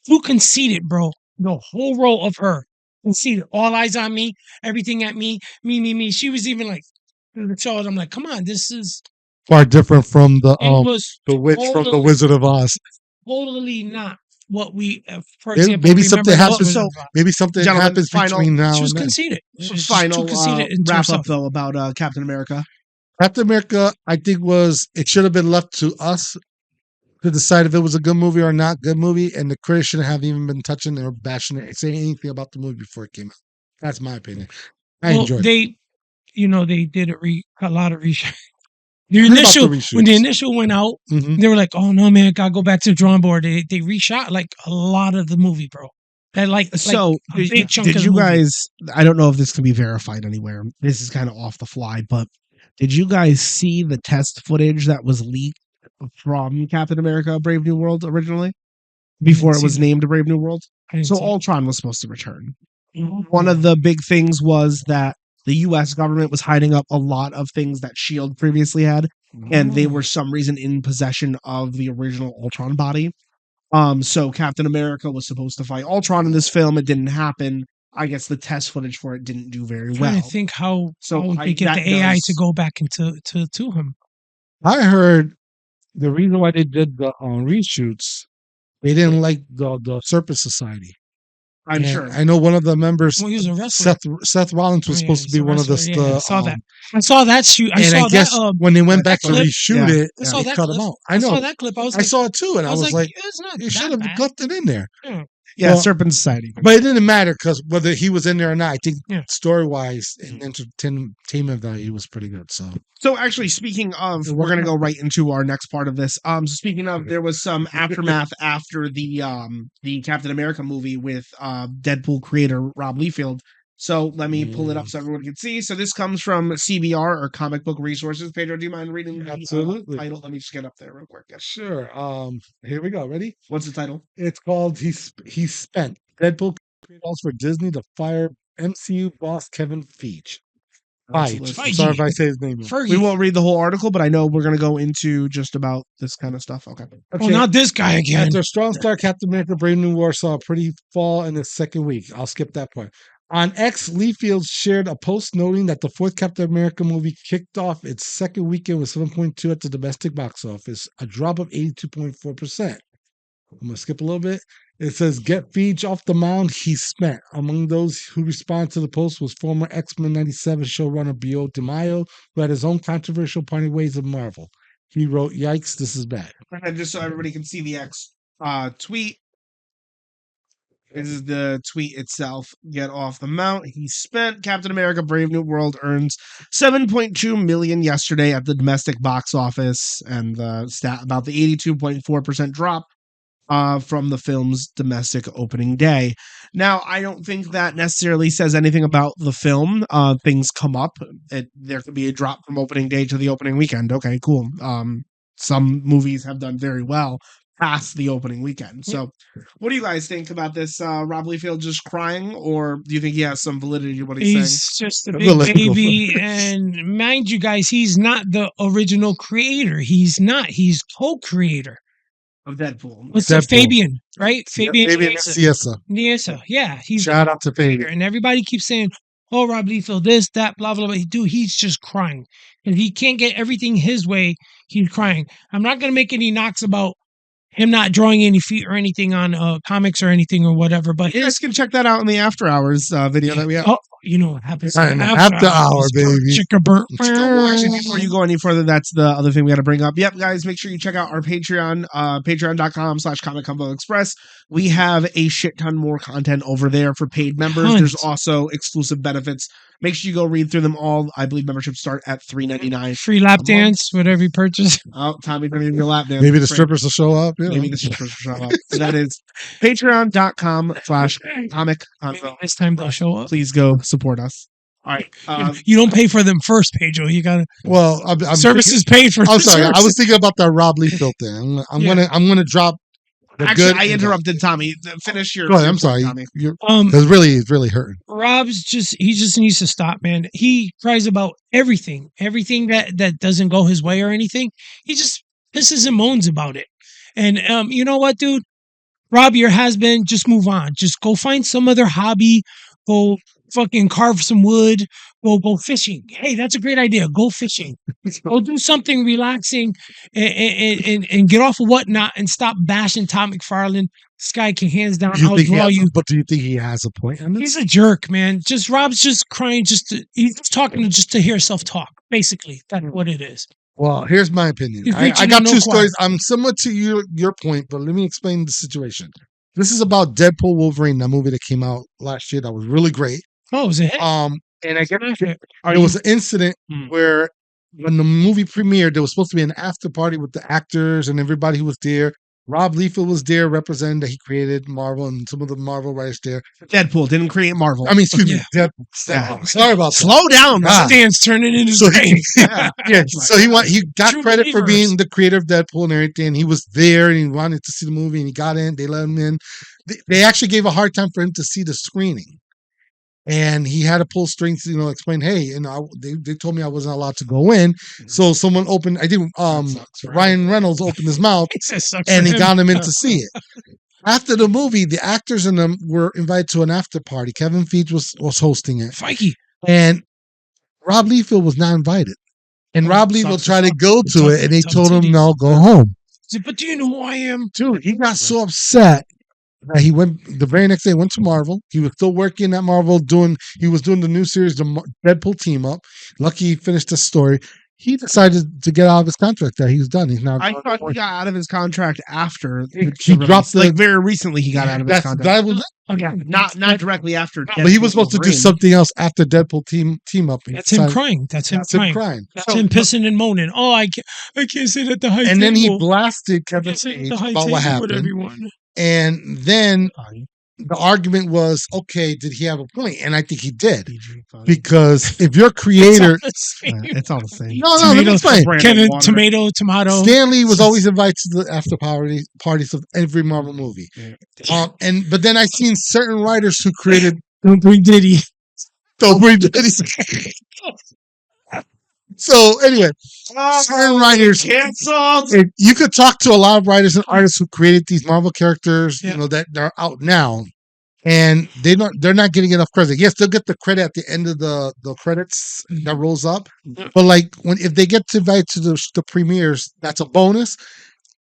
too conceited, bro. The whole role of her conceited, all eyes on me, everything at me, me. She was even like. The show, I'm like, come on, this is far different from the witch from the Wizard of Oz. Totally not what we, for example, maybe something happens. Maybe something happens between now and then. She was conceited. Final wrap up though about Captain America. Captain America, I think it should have been left to us to decide if it was a good movie or not good movie, and the critics shouldn't have even been touching or bashing it, saying anything about the movie before it came out. That's my opinion. I enjoyed it. They did a lot of research. When the initial went out, they were like, "Oh no, man, gotta go back to the drawing board." They reshot like a lot of the movie, bro. That did you guys? I don't know if this can be verified anywhere. This is kind of off the fly, but did you guys see the test footage that was leaked from Captain America: Brave New World originally? before it see was that. named Brave New World. I didn't So see it. Ultron was supposed to return. Mhm. One of the big things was that the U.S. government was hiding up a lot of things that S.H.I.E.L.D. previously had, and they were some reason in possession of the original Ultron body. So Captain America was supposed to fight Ultron in this film. It didn't happen. I guess the test footage for it didn't do very I'm trying well. to think how So they get that the AI to does- go back into to him. I heard the reason why they did the reshoots, they didn't like the Serpent Society. I'm And sure. I know one of the members, Well, he was a wrestler. Seth Rollins, was Oh, yeah, supposed to he's be a one of the. wrestler. Yeah, I the, saw that. I saw that shoot. I and saw I guess that. when they went back to clip. reshoot Yeah, it, I saw they that cut clip. him out. I I know. saw that clip. I was I like, saw it too, and I was like, it's not you should that have bad. left it in there. Yeah. Yeah, Well, Serpent Society. But it didn't matter because whether he was in there or not, I think Yeah. story wise and entertainment value, he was pretty good. So actually, speaking of, It we're worked going to go out. right into our next part of this. So speaking of, there was some aftermath after the Captain America movie with Deadpool creator Rob Liefeld. So let me pull it up so everyone can see. So this comes from CBR or Comic Book Resources. Pedro, do you mind reading the Absolutely. title? Let me just get up there real quick. Yes. Sure. Here we go. Ready? What's the title? It's called He Spent. Deadpool calls for Disney to fire MCU boss Kevin Feige. Feige. I'm sorry if I say his name wrong. We won't read the whole article, but I know we're going to go into just about this kind of stuff. Okay. Well, not this guy again. After a strong start, Captain America Brave New World saw a pretty fall in its second week. I'll skip that part. On X, Liefeld shared a post noting that the fourth Captain America movie kicked off its second weekend with 7.2 at the domestic box office, a drop of 82.4%. I'm going to skip a little bit. It says, get Feige off the mound he spent. Among those who responded to the post was former X-Men 97 showrunner Bio DeMaio, who had his own controversial parting ways of Marvel. He wrote, yikes, this is bad. And just so everybody can see the X tweet. This is the tweet itself. Get off the mount. He spent. Captain America Brave New World earns $7.2 million yesterday at the domestic box office, and the stat about the 82.4% drop from the film's domestic opening day. Now, I don't think that necessarily says anything about the film. Things come up. There could be a drop from opening day to the opening weekend. Okay, cool. Some movies have done very well past the opening weekend. So, what do you guys think about this? Rob Liefeld just crying, or do you think he has some validity to what he's saying? He's just a big baby, and mind you guys, he's not the original creator. He's not. He's co-creator of Deadpool. What's that? Fabian, right? Fabian Ciesa. Niesa. Yeah, he's Shout out to Fabian. And everybody keeps saying, "Oh, Rob Liefeld, this, that, blah, blah, blah." Dude, he's just crying, and he can't get everything his way. He's crying. I'm not gonna make any knocks about him not drawing any feet or anything on comics or anything or whatever. But you guys can check that out in the After Hours video that we have. Oh, you know what happens after hour, baby. Before you go any further, that's the other thing we got to bring up. Yep, guys, make sure you check out our Patreon, patreon.com/Comic Combo Express. We have a shit ton more content over there for paid members. Tons. There's also exclusive benefits. Make sure you go read through them all. I believe memberships start at $3.99. Free lap dance, whatever you purchase. Oh, Tommy, don't even do a lap dance. Maybe the strippers will show up. Maybe the strippers will show up. So that is patreon.com/Comic Combo. This time they'll show up. Please go support us. All right. You don't pay for them first, Pedro. You got to. Well, I'm services paid for. I'm sorry. I was thinking about that Rob Liefeld thing. I'm gonna drop. Actually, I interrupted Tommy. Finish your. Go ahead. I'm sorry. Tommy. It's really hurting. Rob's he just needs to stop, man. He cries about everything that doesn't go his way or anything. He just pisses and moans about it. And you know what, dude? Rob, your has-been, just move on. Just go find some other hobby. Go fucking carve some wood. Go fishing. Hey, that's a great idea. Go fishing. Go do something relaxing and get off of whatnot and stop bashing Todd McFarlane. This guy can hands down outdraw you. But do you think he has a point on this? He's a jerk, man. Rob's just crying. He's talking just to hear self talk. Basically, that's what it is. Well, here's my opinion. I got two stories. I'm similar to your point, but let me explain the situation. This is about Deadpool Wolverine, that movie that came out last year that was really great. Oh, was it? And I get there was an incident where when the movie premiered, there was supposed to be an after party with the actors and everybody who was there. Rob Liefeld was there representing that he created Marvel and some of the Marvel writers there. Deadpool didn't create Marvel. I mean, excuse me. Yeah. Sorry about that. Slow down. God. Stan's turning into So grave. So he got True credit for believers. being the creator of Deadpool and everything. He was there and he wanted to see the movie and he got in. They let him in. They actually gave a hard time for him to see the screening. And he had to pull strings to, explain, hey, they told me I wasn't allowed to go in. So someone opened, Ryan Reynolds opened his mouth and he got him in to see it. After the movie, the actors in them were invited to an after party. Kevin Feige was hosting it. Feige. And Rob Liefeld was not invited. And Rob Liefeld tried to go to it and they told him, no, go home. But do you know who I am? Dude, he got so upset. He went the very next day. Went to Marvel. He was still working at Marvel. He was doing the new series, the Deadpool team up. Lucky he finished the story. He decided to get out of his contract. That he was done. He's now. I thought he got out of his contract after he dropped like very recently. He got out of his contract. That was not directly after. but he was supposed to do something else after Deadpool team up. That's him crying. That's him crying. That's him pissing and moaning. Oh, I can't sit at the high table. And then he blasted Kevin Feige about what happened. And then the argument was, okay, did he have a point? And I think he did. Because if your creator... It's all the same. No, let me explain. Kevin, tomato. Stan Lee was always invited to the after parties of every Marvel movie. But then I've seen certain writers who created... Don't bring Diddy. So anyway, certain writers canceled. You could talk to a lot of writers and artists who created these Marvel characters, that are out now, and they're not getting enough credit. Yes, they'll get the credit at the end of the credits that rolls up, but like if they get invited to the premieres, that's a bonus.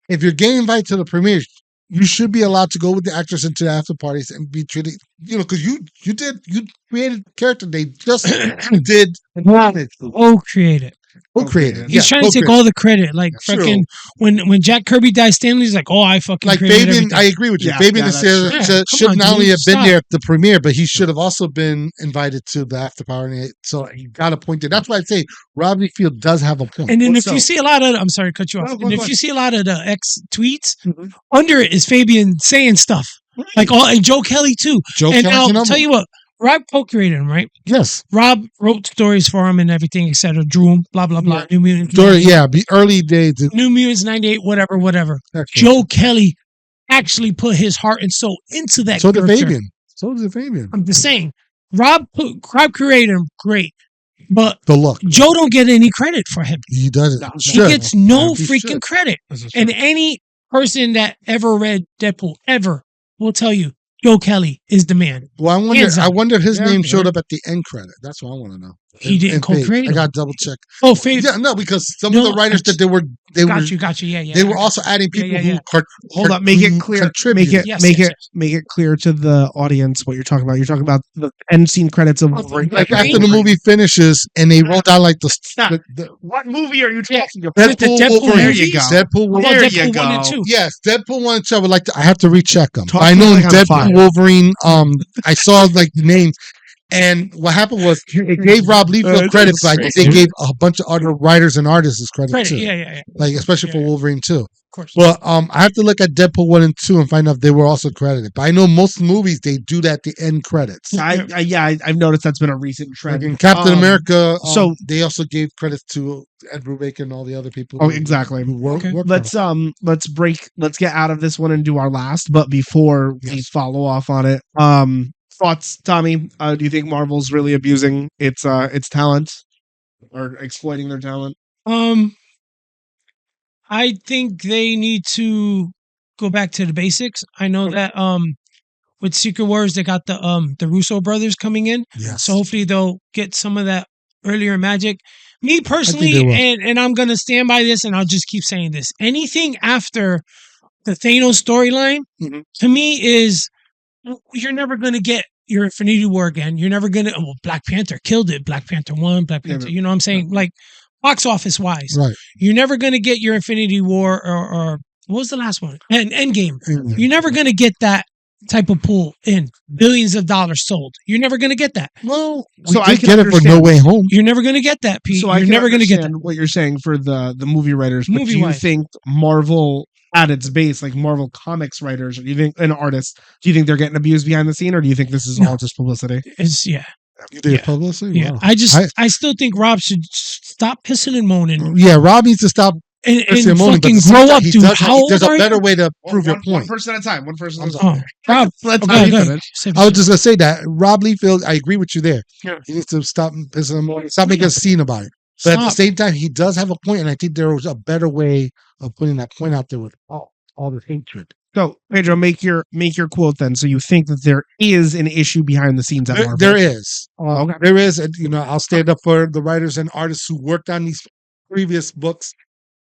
If you're getting invited to the premieres, you should be allowed to go with the actors into the after parties and be treated, because you created a character. They just did wanted to. Co-created. Co-created. He's trying to take all the credit. Like fucking when Jack Kirby died, Stanley's like, oh, I fucking like created Fabian. everything. I agree with you. Fabian should not only have been there at the premiere, but he should have also been invited to the after party. So you got a point there. That's why I say Rob Liefeld does have a point. And then if you see a lot of, I'm sorry to cut you off. And if you see a lot of the X tweets, under it is Fabian saying stuff. Like and Joe Kelly too. And now I'll tell you what, Rob co-created him, right? Yes. Rob wrote stories for him and everything, etc. Drew him, blah blah blah. Yeah. New Mutants. The early days. New Mutants 98, whatever. Joe Kelly actually put his heart and soul into that. So did Fabian. I'm just saying, Rob created him, great. But the look. Joe don't get any credit for him. He doesn't. He gets no freaking credit. And any person that ever read Deadpool ever will tell you Joe Kelly is the man. Well, I wonder if his name showed up at the end credit. That's what I want to know. He didn't co-create it. I got to double check. Oh, Faith. Yeah, no, because some of the writers that they were. Got you. Yeah. They were also adding people who. Hold up, make it clear. Make it clear to the audience what you're talking about. You're talking about the end scene credits of like after the movie finishes and they roll down like the what movie are you talking about? Deadpool. There you go. Deadpool. There you go. 1 and 2. Yes, Deadpool 1 and 2. I would like to. I have to recheck them. I know Deadpool, Wolverine. I saw like the names. And what happened was it gave Rob Liefeld credit, but they gave a bunch of other writers and artists credit too. Yeah. Like especially for Wolverine too. Of course. Well, I have to look at Deadpool 1 and 2 and find out if they were also credited. But I know most movies they do that at the end credits. I've noticed that's been a recent trend. Like in Captain America, so they also gave credits to Ed Brubaker and all the other people. Oh, exactly. Worked let's get out of this one and do our last. But before we follow off on it, thoughts, Tommy? Do you think Marvel's really abusing its talent or exploiting their talent? I think they need to go back to the basics. I know that with Secret Wars they got the Russo brothers coming in. Yes. So hopefully they'll get some of that earlier magic. Me personally, and I'm gonna stand by this and I'll just keep saying this. Anything after the Thanos storyline to me is you're never going to get your Infinity War again. You're never going to... Well, Black Panther killed it. Black Panther 1, Black Panther... You know what I'm saying? Like, box office wise. Right. You're never going to get your Infinity War or... What was the last one? Endgame. You're never going to get that type of pool in. Billions of dollars sold. You're never going to get that. Well, so I can get it for No Way Home. You're never going to get that, Pete. So you're never going to get that. What you're saying for the movie writers. But Movie do you think Marvel at its base, like Marvel Comics writers, or do you think and artists, do you think they're getting abused behind the scene, or do you think this is No. all just publicity? It's You think it's Yeah. publicity? yeah. Wow. I still think Rob should stop pissing and moaning Yeah, Rob needs to stop and pissing and moaning, but fucking at the same grow time, up, he dude. does- How old There's a are better you? way to prove your One point. person at a time. One person I'm at a time. Oh, Rob. Let Go Tommy ahead, go ahead. finish. Say I was what just gonna say that Rob Liefeld, I agree with you there. Yeah. He needs to stop pissing and moaning, stop making a scene about it. But at the Stop. same time, he does have a point, and I think there was a better way of putting that point out there with all this hatred. So, Pedro, make your quote then. So you think that there is an issue behind the scenes at Marvel? There is. Okay. There is. And, I'll stand up for the writers and artists who worked on these previous books,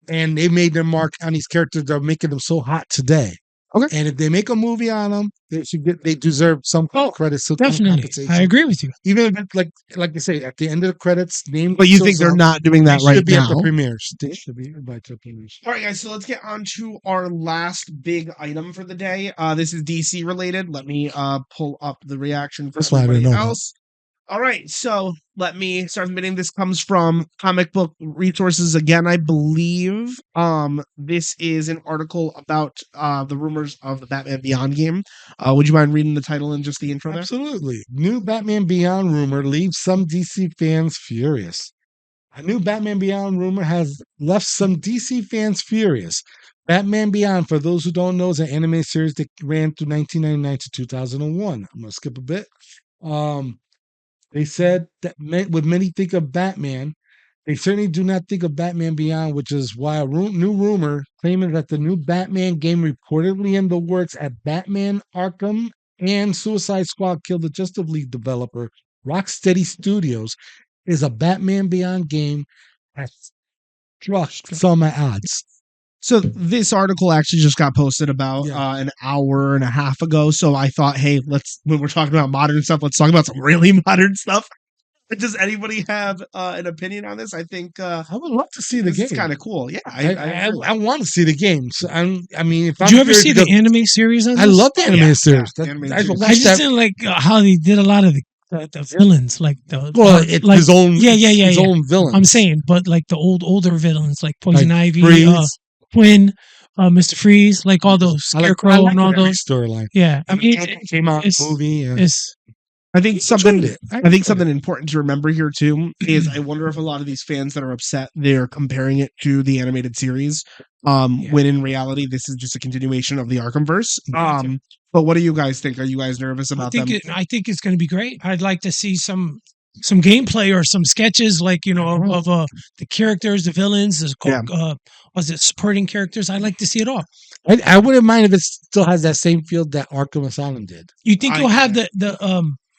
and they made their mark on these characters that are making them so hot today. Okay. And if they make a movie on them, they deserve some credit, some Definitely. compensation. I agree with you. Even if like you say, at the end of the credits, name. But you think they're not doing that They right should be at the now? premieres. They should be invited to the premieres. All right, guys. So let's get on to our last big item for the day. This is DC related. Let me pull up the reaction for That's why I didn't everybody know that. else. All right, so let me start admitting this comes from comic book resources again, I believe. This is an article about the rumors of the Batman Beyond game. Would you mind reading the title and just the intro there? Absolutely. New Batman Beyond rumor leaves some DC fans furious. A new Batman Beyond rumor has left some DC fans furious. Batman Beyond, for those who don't know, is an anime series that ran through 1999 to 2001. I'm going to skip a bit. They said that when many think of Batman, they certainly do not think of Batman Beyond, which is why a new rumor claiming that the new Batman game reportedly in the works at Batman Arkham and Suicide Squad Kill the Justice League developer Rocksteady Studios is a Batman Beyond game that struck some odds. So this article actually just got posted about an hour and a half ago. So I thought, hey, when we're talking about modern stuff, let's talk about some really modern stuff. Does anybody have an opinion on this? I think I would love to see the game. It's kind of cool. Yeah, I want to see the game. So I mean, if did you ever see the anime series on this? I love the anime series. Animated I series. I just didn't like how they did a lot of the villains, like it's like, his own his own villains. I'm saying, but like the older villains, like Poison Like Ivy, Freeze. Quinn, Mr. Freeze, like all those Scarecrow and all those storyline. Yeah, I mean, it came out movie. And I think something it. important to remember here too is I wonder if a lot of these fans that are upset they're comparing it to the animated series, when in reality this is just a continuation of the Arkhamverse. But what do you guys think? Are you guys nervous about them? I think it's going to be great. I'd like to see some gameplay or some sketches, like of the characters, the villains, was it supporting characters? I'd like to see it all. I wouldn't mind if it still has that same feel that Arkham Asylum did. You think you'll have the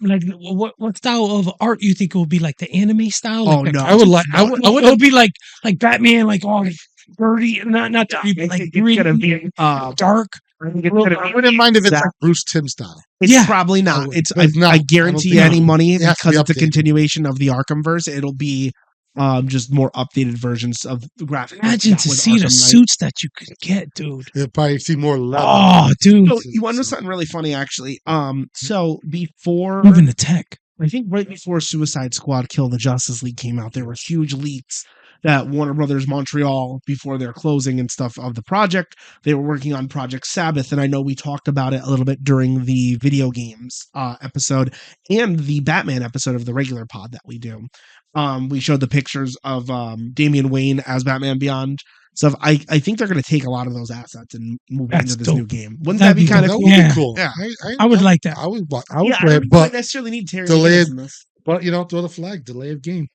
like what style of art you think it will be, like the anime style? Like no, I would it would be like Batman, like all dirty, not dirty, but like gritty, dark. I wouldn't mind if it's like Bruce Timm style. It's probably not. I guarantee you any money because it's a updated. Continuation of the Arkhamverse. It'll be just more updated versions of the graphic. Imagine to see the suits that you could get, dude. You'll probably see more level. Oh, dude. So you want to know something really funny, actually? So before moving the tech, I think right before Suicide Squad Kill the Justice League came out, there were huge leaks that Warner Brothers Montreal, before their closing and stuff of the project, they were working on Project Sabbath. And I know we talked about it a little bit during the video games episode and the Batman episode of the regular pod that we do. We showed the pictures of Damian Wayne as Batman Beyond stuff. I think they're going to take a lot of those assets and move into this new game. Wouldn't that be kind of cool? That would be cool. Yeah. I would like that. I would play I it, but necessarily need Terry delayed. in this. But throw the flag, delay of game.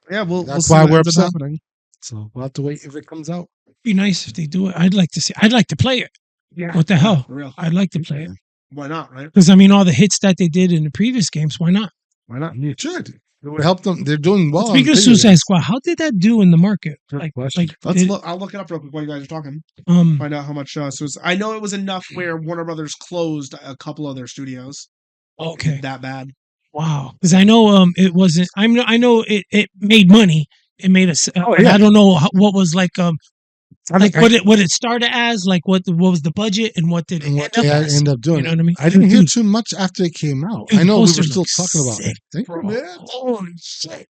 Yeah, that's we'll why see we're what ends up upset. happening. So we'll have to wait if it comes out. It'd be nice if they do it. I'd like to play it. Yeah. What the hell? For real. I'd like to play it. Why not, right? Because I mean, all the hits that they did in the previous games, why not? Why not? You should. It would help them. They're doing well. Speaking of Suicide Squad, how did that do in the market? I'll look it up real quick while you guys are talking. Find out how much. I know it was enough where Warner Brothers closed a couple of their studios. Okay, that bad. Wow, because I know it wasn't. I know it made money. It made us. I don't know what was like what it started as, like what was the budget and what did it end up doing. You know what I mean? I didn't hear too much after it came out. I know we were still talking about it. Holy shit!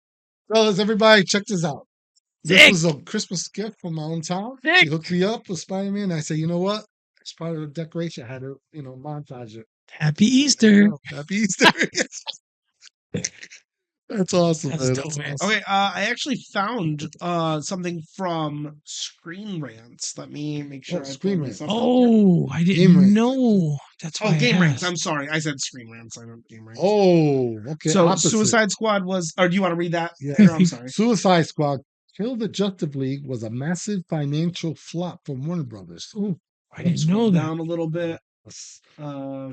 Fellas, everybody, check this out. This was a Christmas gift from my own town. He hooked me up with Spider-Man. I said, you know what? As part of the decoration, I had to, montage it. Happy Easter. Happy Easter. That's awesome, That's man. dope, That's man. awesome. Okay, I actually found something from Screen Rants. Let me make sure I Screen pull this Rants. up real quick. Oh, I Game didn't Rants. know. That's why Oh, I Game Rants. asked. I'm sorry. I said Screen Rants. I meant Game Rants. Oh, okay. So opposite. Suicide Squad was, or do you want to read that? Yeah. Peter? I'm sorry. Suicide Squad Kill the Justice League was a massive financial flop for Warner Brothers. Ooh, I Let's didn't scroll know that. down a little bit.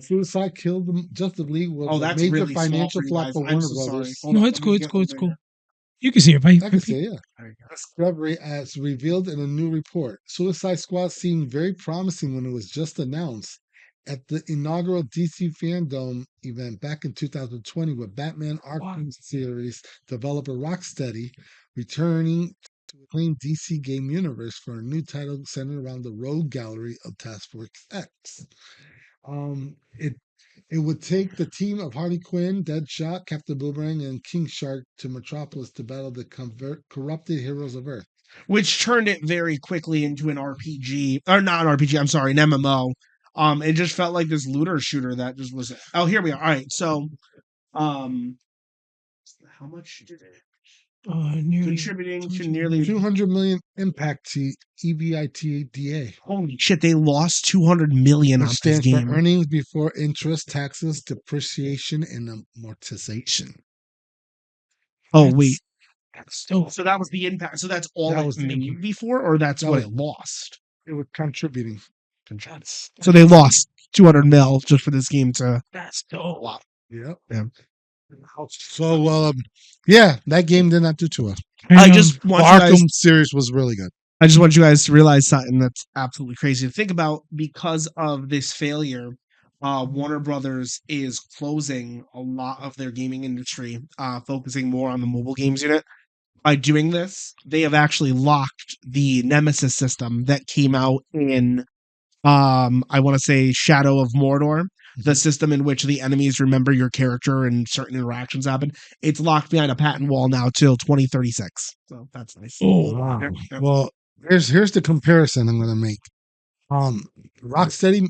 Suicide Kill the Justice League was a That's major really small financial for you flop guys. for I'm Warner so sorry. Brothers. Hold No, on, it's let cool. me It's get cool. It's over cool. here. You can see it, right? I can say, yeah. Discovery as revealed in a new report. Suicide Squad seemed very promising when it was just announced at the inaugural DC Fandom event back in 2020 with Batman Arkham series developer Rocksteady returning to acclaim DC game universe for a new title centered around the rogue gallery of Task Force X. It would take the team of Harley Quinn, Deadshot, Captain Boomerang, and King Shark to Metropolis to battle the corrupted heroes of Earth. Which turned it very quickly into an RPG, or not an RPG. I'm sorry, an MMO. It just felt like this looter shooter that just was. Oh, here we are. All right, so, how much did it? Contributing to nearly 200 million impact to EBITDA. Holy shit! They lost 200 million on Which this stands for game. earnings before interest, taxes, depreciation, and amortization. Oh wait, So that was the impact. So that's all That it was the made impact. before, or that's That what was- it lost. It was contributing. So they lost 200 mil just for this game to. that's dope. Wow. Yep. Yeah. So, yeah, that game did not do too well. I just The want you guys. Arkham series was really good. I just want you guys to realize something that's absolutely crazy to think about. Because of this failure, Warner Brothers is closing a lot of their gaming industry, focusing more on the mobile games unit. By doing this, they have actually locked the Nemesis system that came out in, I want to say, Shadow of Mordor, the system in which the enemies remember your character and certain interactions happen. It's locked behind a patent wall now till 2036. So that's nice. Oh, Wow. Yep. Well, here's the comparison I'm going to make. Rocksteady,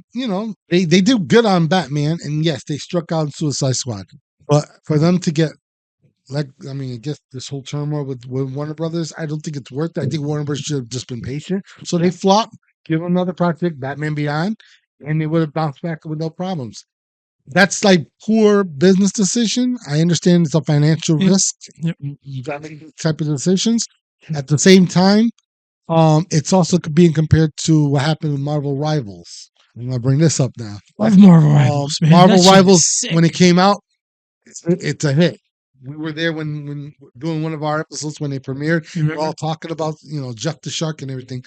they did good on Batman, and yes, they struck out in Suicide Squad. But for them to get, I guess this whole turmoil with Warner Brothers, I don't think it's worth it. I think Warner Brothers should have just been patient. So they flopped, give them another project, Batman Beyond, and they would have bounced back with no problems. That's like poor business decision. I understand it's a financial risk. Yep. You got to make these type of decisions. At the same time, it's also being compared to what happened with Marvel Rivals. I'm gonna bring this up now. Love Marvel Rivals, man. Marvel That shit is Rivals, sick. when it came out, it's a hit. We were there when doing one of our episodes when they premiered. We're all talking about Jeff the Shark and everything,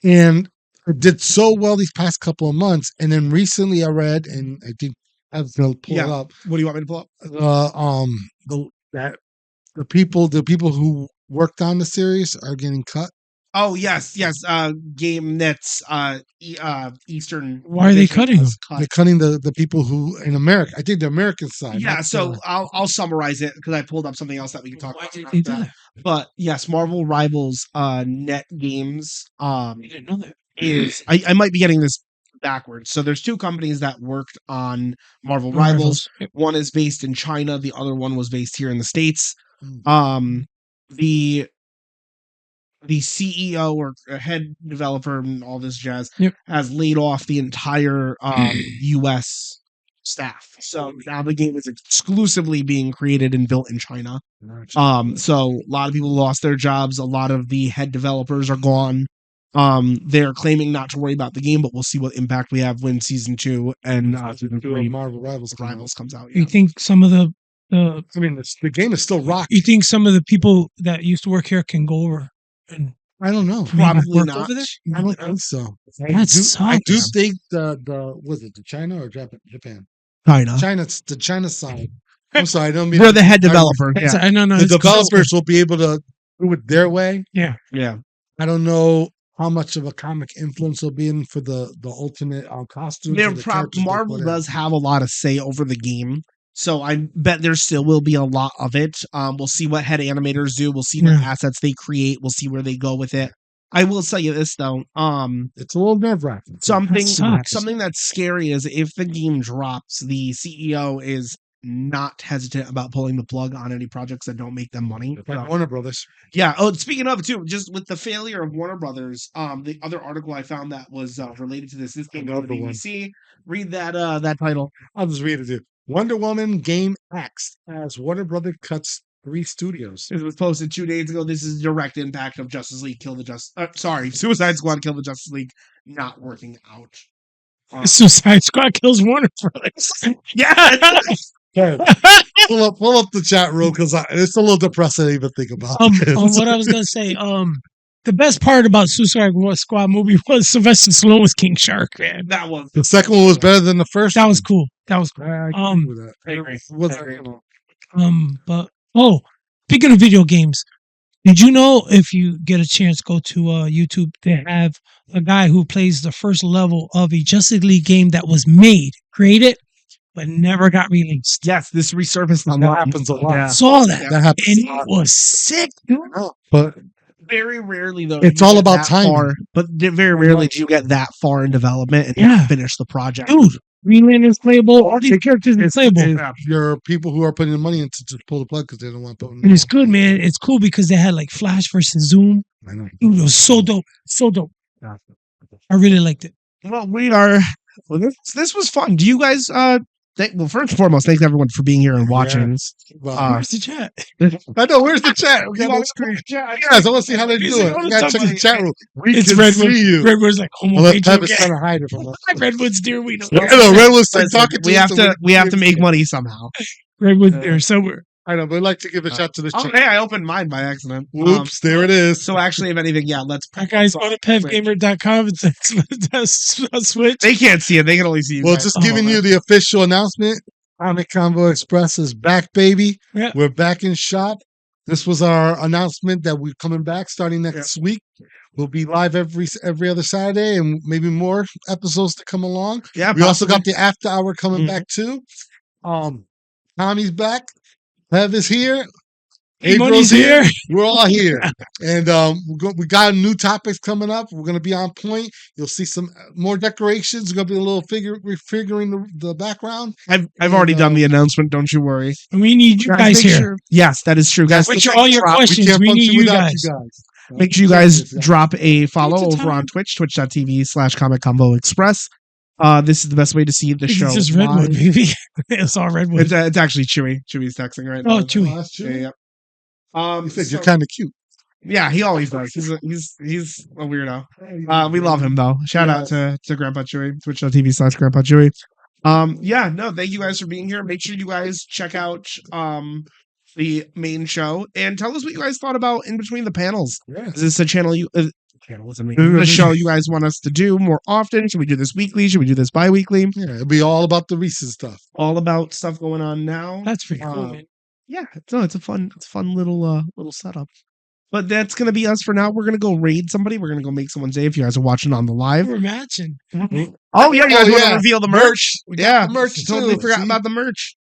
and it did so well these past couple of months. And then recently, I read, and I think I was gonna pull it up. What do you want me to pull up? The people who worked on the series are getting cut. Oh yes. Game that's Eastern. Why are they Division cutting was them? cut. They're cutting the people who in America. I think the American side. Yeah, not so the- I'll summarize it because I pulled up something else that we can talk Why about. did after they do that. that? But yes, Marvel Rivals Net Games I didn't know that. is I might be getting this backwards. So there's two companies that worked on Marvel Rivals. Yep. One is based in China, the other one was based here in the States. Mm. The CEO or head developer and all this jazz Yep. has laid off the entire US staff. So now the game is exclusively being created and built in China. So a lot of people lost their jobs. A lot of the head developers are gone. They're claiming not to worry about the game, but we'll see what impact we have when season 2 and season 3 Marvel Rivals comes out. You think some of the I mean, the game is still rocking. you think some of the people that used to work here can go over and I don't know. maybe Probably work not. over there? I don't think so. That I sucks. do think the was it the China or Japan? China. The China side. I'm sorry, I don't mean We're the head developer. It's- Yeah. I know, The it's cool. developers will be able to do it their way. Yeah. Yeah. I don't know how much of a comic influence will be in for the ultimate costumes. or the characters they Marvel put in. does have a lot of say over the game. So I bet there still will be a lot of it. We'll see what head animators do. We'll see what assets they create. We'll see where they go with it. I will tell you this though. It's a little nerve-wracking. Something that's scary is if the game drops, the CEO is not hesitant about pulling the plug on any projects that don't make them money. Like Warner Brothers. Yeah. Oh, speaking of too, just with the failure of Warner Brothers, the other article I found that was related to this came out of the BBC. Read that title. I'll just read it. Dude. Wonder Woman game X as Warner Brothers cuts 3 studios. It was posted 2 days ago. This is a direct impact of Justice League Suicide Squad Kill the Justice League not working out. Suicide Squad kills Warner Brothers. Yeah. pull up the chat room because it's a little depressing to even think about. What I was gonna say, the best part about Suicide Squad movie was Sylvester Stallone was King Shark, man. That was the second one was better than the first. That was cool. That was cool. I agree. But speaking of video games, did you know if you get a chance, go to YouTube, they have a guy who plays the first level of a Justice League game that was created, but never got released. Yes, this resurfaced on that happens a lot. Yeah. Saw that. That happens. And it was sick, dude. But very rarely though. It's all about time. But very rarely do you get that far in development and finish the project. Dude, Green Lantern's playable. All these characters are playable. There are people who are putting the money in to just pull the plug because they don't want to put. And it's good, man. It's cool because they had like Flash versus Zoom. I know. Dude, it was so dope. So dope. I really liked it. Well, this was fun. Do you guys first and foremost, thanks everyone for being here and watching. Where's the chat? I know. Where's the chat? We got on screen. Yes, I want to see how they do it. We got to check the chat room. It's Redwood. Redwood's like, unless Pepper's trying to hide it from us. Redwood's there. We know. I know. Redwood's talking to us. We have to make money somehow. Redwood's there somewhere. I know, but I'd like to give a shout to the chat. Hey, I opened mine by accident. Whoops, there it is. So actually, if anything, let's... Guys, go to pevgamer.com and switch. They can't see it. They can only see you. Well, just giving you the official announcement. Comic Convo Express is back, baby. Yeah. We're back in shop. This was our announcement that we're coming back starting next week. We'll be live every other Saturday and maybe more episodes to come along. Yeah, we also got the after hour coming back too. Tommy's back. Pev is here. April's here. We're all here. And we got new topics coming up. We're going to be on point. You'll see some more decorations. We're going to be a little refiguring the background. I've already done the announcement. Don't you worry. We need you guys here. Sure. Yes, that is true, guys. Which all your questions. We need you guys. Make sure you guys drop a follow over on Twitch, twitch.tv/Comic Convo Express. This is the best way to see the show. It's just Redwood, baby. It's all Redwood. It's actually Chewy. Chewy's texting right now. Oh, Chewy. Yeah. You said you're kind of cute. Yeah, he always does. He's a weirdo. We love him though. Shout out to Grandpa Chewy. Twitch.tv/Grandpa Chewy. Thank you guys for being here. Make sure you guys check out the main show and tell us what you guys thought about in between the panels. Yeah. Is this a channel a show you guys want us to do more often? Should we do this weekly? Should we do this bi-weekly? Yeah, it'll be all about the recent stuff. All about stuff going on now. That's pretty cool, man. Yeah, it's a fun little setup. But that's gonna be us for now. We're gonna go raid somebody. We're gonna go make someone's day if you guys are watching on the live. We're matching. Oh yeah, you guys want to reveal the merch? The merch totally forgot about the merch.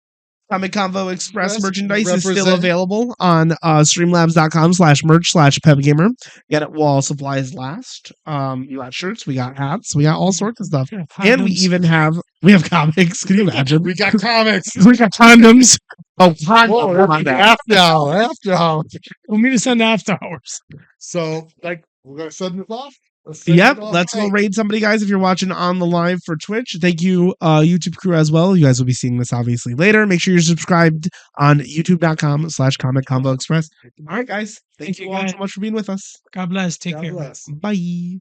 Comic Convo Express merchandise is still available on streamlabs.com/merch/pevgamer. Get it while supplies last. We got shirts, we got hats, we got all sorts of stuff. Yeah, and we even have comics. Can you imagine? We got comics. We got condoms. Oh, condoms. After hours. We'll meet us on the after hours. So, we're going to send this off? Let's go raid somebody, guys. If you're watching on the live for Twitch, thank you, YouTube crew as well. You guys will be seeing this obviously later. Make sure you're subscribed on youtube.com/Comic Convo Express. All right, guys. Thank you all so much for being with us. God bless. Take care. Bless. Bye.